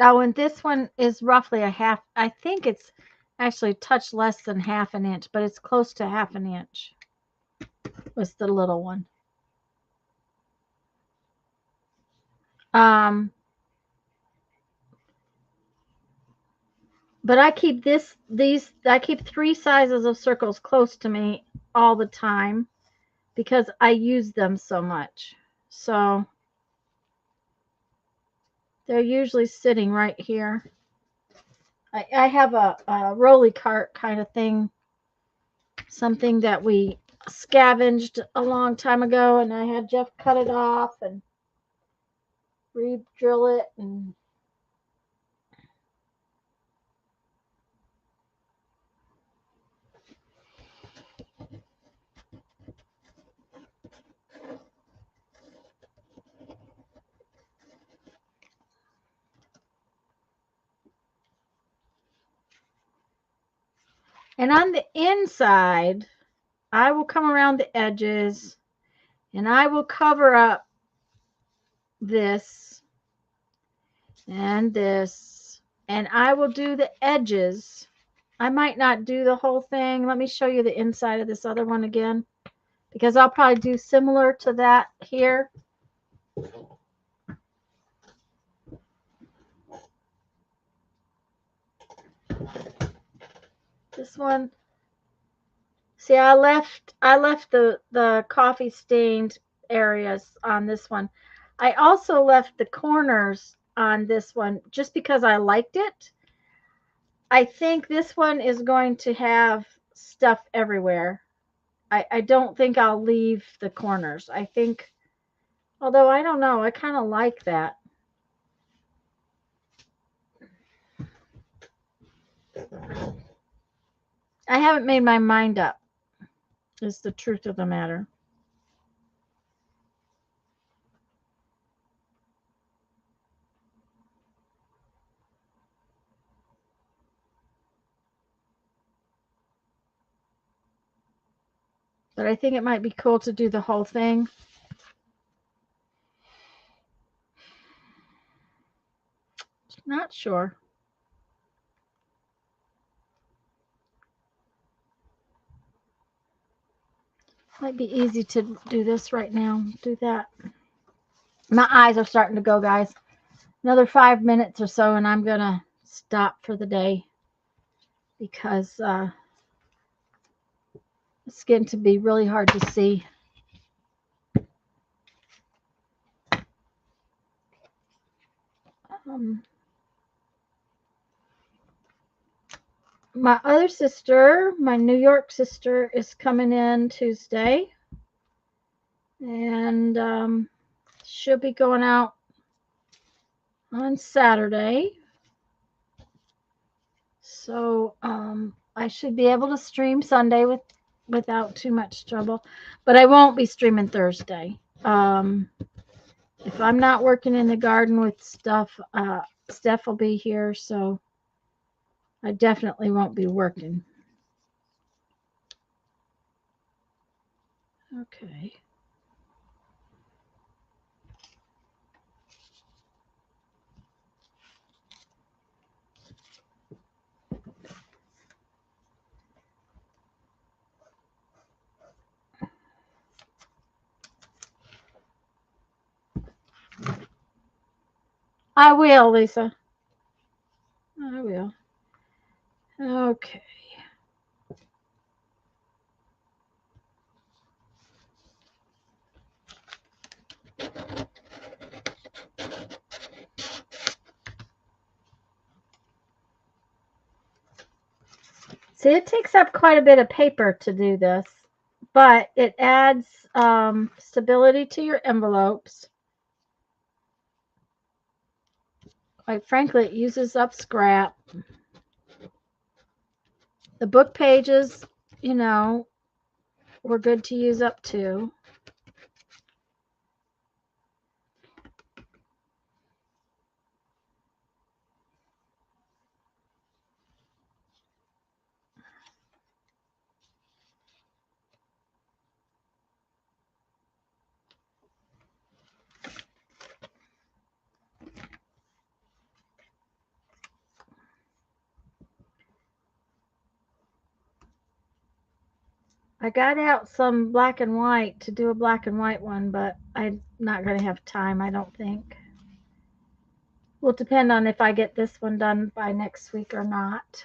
Oh, and this one is roughly a half. I think it's actually a touch less than half an inch, but it's close to half an inch. Was the little one. But I keep I keep 3 sizes of circles close to me all the time because I use them so much. So they're usually sitting right here. I have a rolly cart kind of thing, something that we scavenged a long time ago, and I had Jeff cut it off and re-drill it and on the inside, I will come around the edges and I will cover up this and this, and I will do the edges. I might not do the whole thing. Let me show you the inside of this other one again, because I'll probably do similar to that here. This one, see, I left the coffee stained areas on this one. I also left the corners on this one just because I liked it. I think this one is going to have stuff everywhere. I don't think I'll leave the corners. I think, although I don't know, I kind of like that. I haven't made my mind up, is the truth of the matter. But I think it might be cool to do the whole thing. Not sure. Might be easy to do this right now. Do that. My eyes are starting to go, guys. Another 5 minutes or so, and I'm going to stop for the day because it's getting to be really hard to see. my other sister, my New York sister, is coming in Tuesday. And she'll be going out on Saturday. So I should be able to stream Sunday without too much trouble. But I won't be streaming Thursday. If I'm not working in the garden with stuff, Steph will be here. So I definitely won't be working. Okay. I will, Lisa. I will. Okay. See, it takes up quite a bit of paper to do this, but it adds stability to your envelopes. Quite frankly, it uses up scrap. The book pages, were good to use up too. I got out some black and white to do a black and white one, but I'm not going to have time, I don't think. Will depend on if I get this one done by next week or not.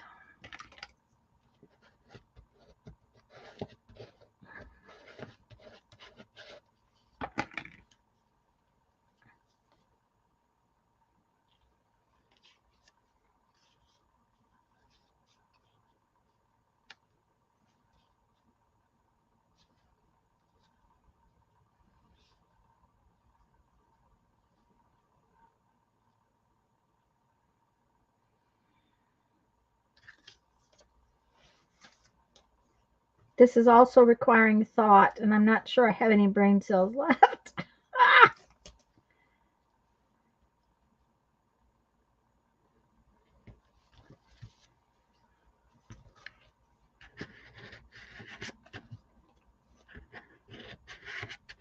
This is also requiring thought, and I'm not sure I have any brain cells left.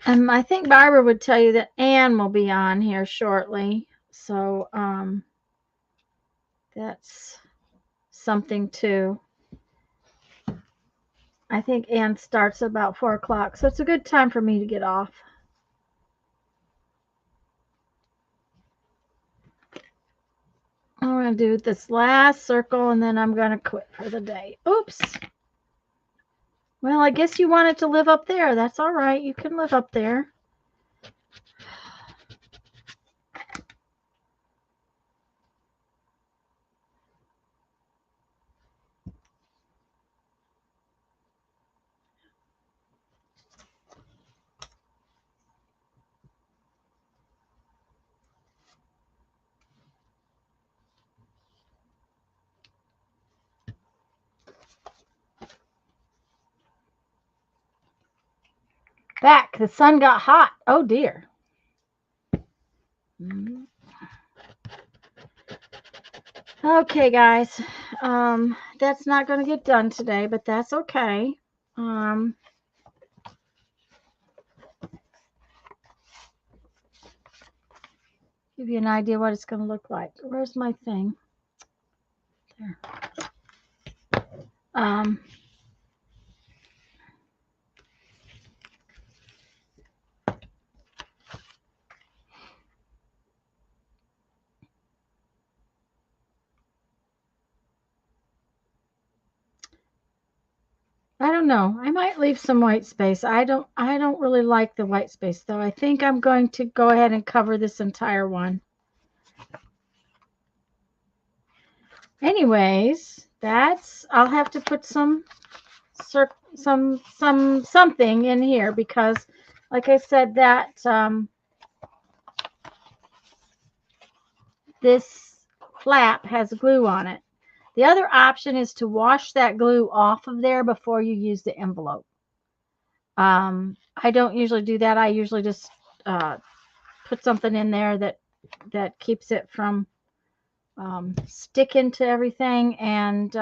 I think Barbara would tell you that Anne will be on here shortly. So that's something too. I think Anne starts about 4 o'clock. So it's a good time for me to get off. I'm going to do this last circle and then I'm going to quit for the day. Oops. Well, I guess you wanted to live up there. That's all right. You can live up there. Back. The sun got hot. Oh, dear. Okay, guys. That's not going to get done today, but that's okay. Give you an idea what it's going to look like. Where's my thing? There. I don't know. I might leave some white space. I don't really like the white space though. I think I'm going to go ahead and cover this entire one. Anyways, I'll have to put something in here because, like I said, that this flap has glue on it. The other option is to wash that glue off of there before you use the envelope. I don't usually do that. I usually just put something in there that keeps it from sticking to everything, and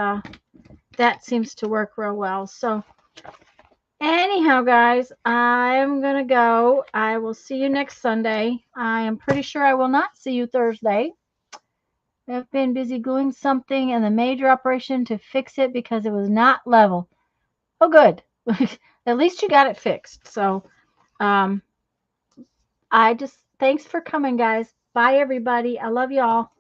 that seems to work real well. So anyhow, guys, I'm going to go. I will see you next Sunday. I am pretty sure I will not see you Thursday. I've been busy gluing something in the major operation to fix it because it was not level. Oh, good. At least you got it fixed. So, thanks for coming, guys. Bye, everybody. I love you all.